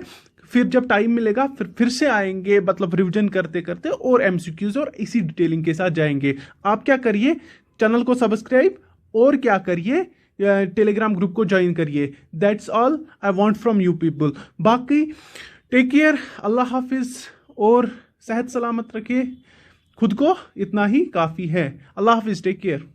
फिर जब टाइम मिलेगा फिर से आएंगे, मतलब रिवीजन करते करते और एमसीक्यूज और इसी डिटेलिंग के साथ जाएंगे। आप क्या करिए, चैनल को सब्सक्राइब और क्या करिए, टेलीग्राम ग्रुप को ज्वाइन करिए। That's all I want from you people. बाकी टेक केयर, अल्लाह हाफिज और सेहत सलामत रखिए खुद को, इतना ही काफी है। अल्लाह हाफिज, टेक केयर।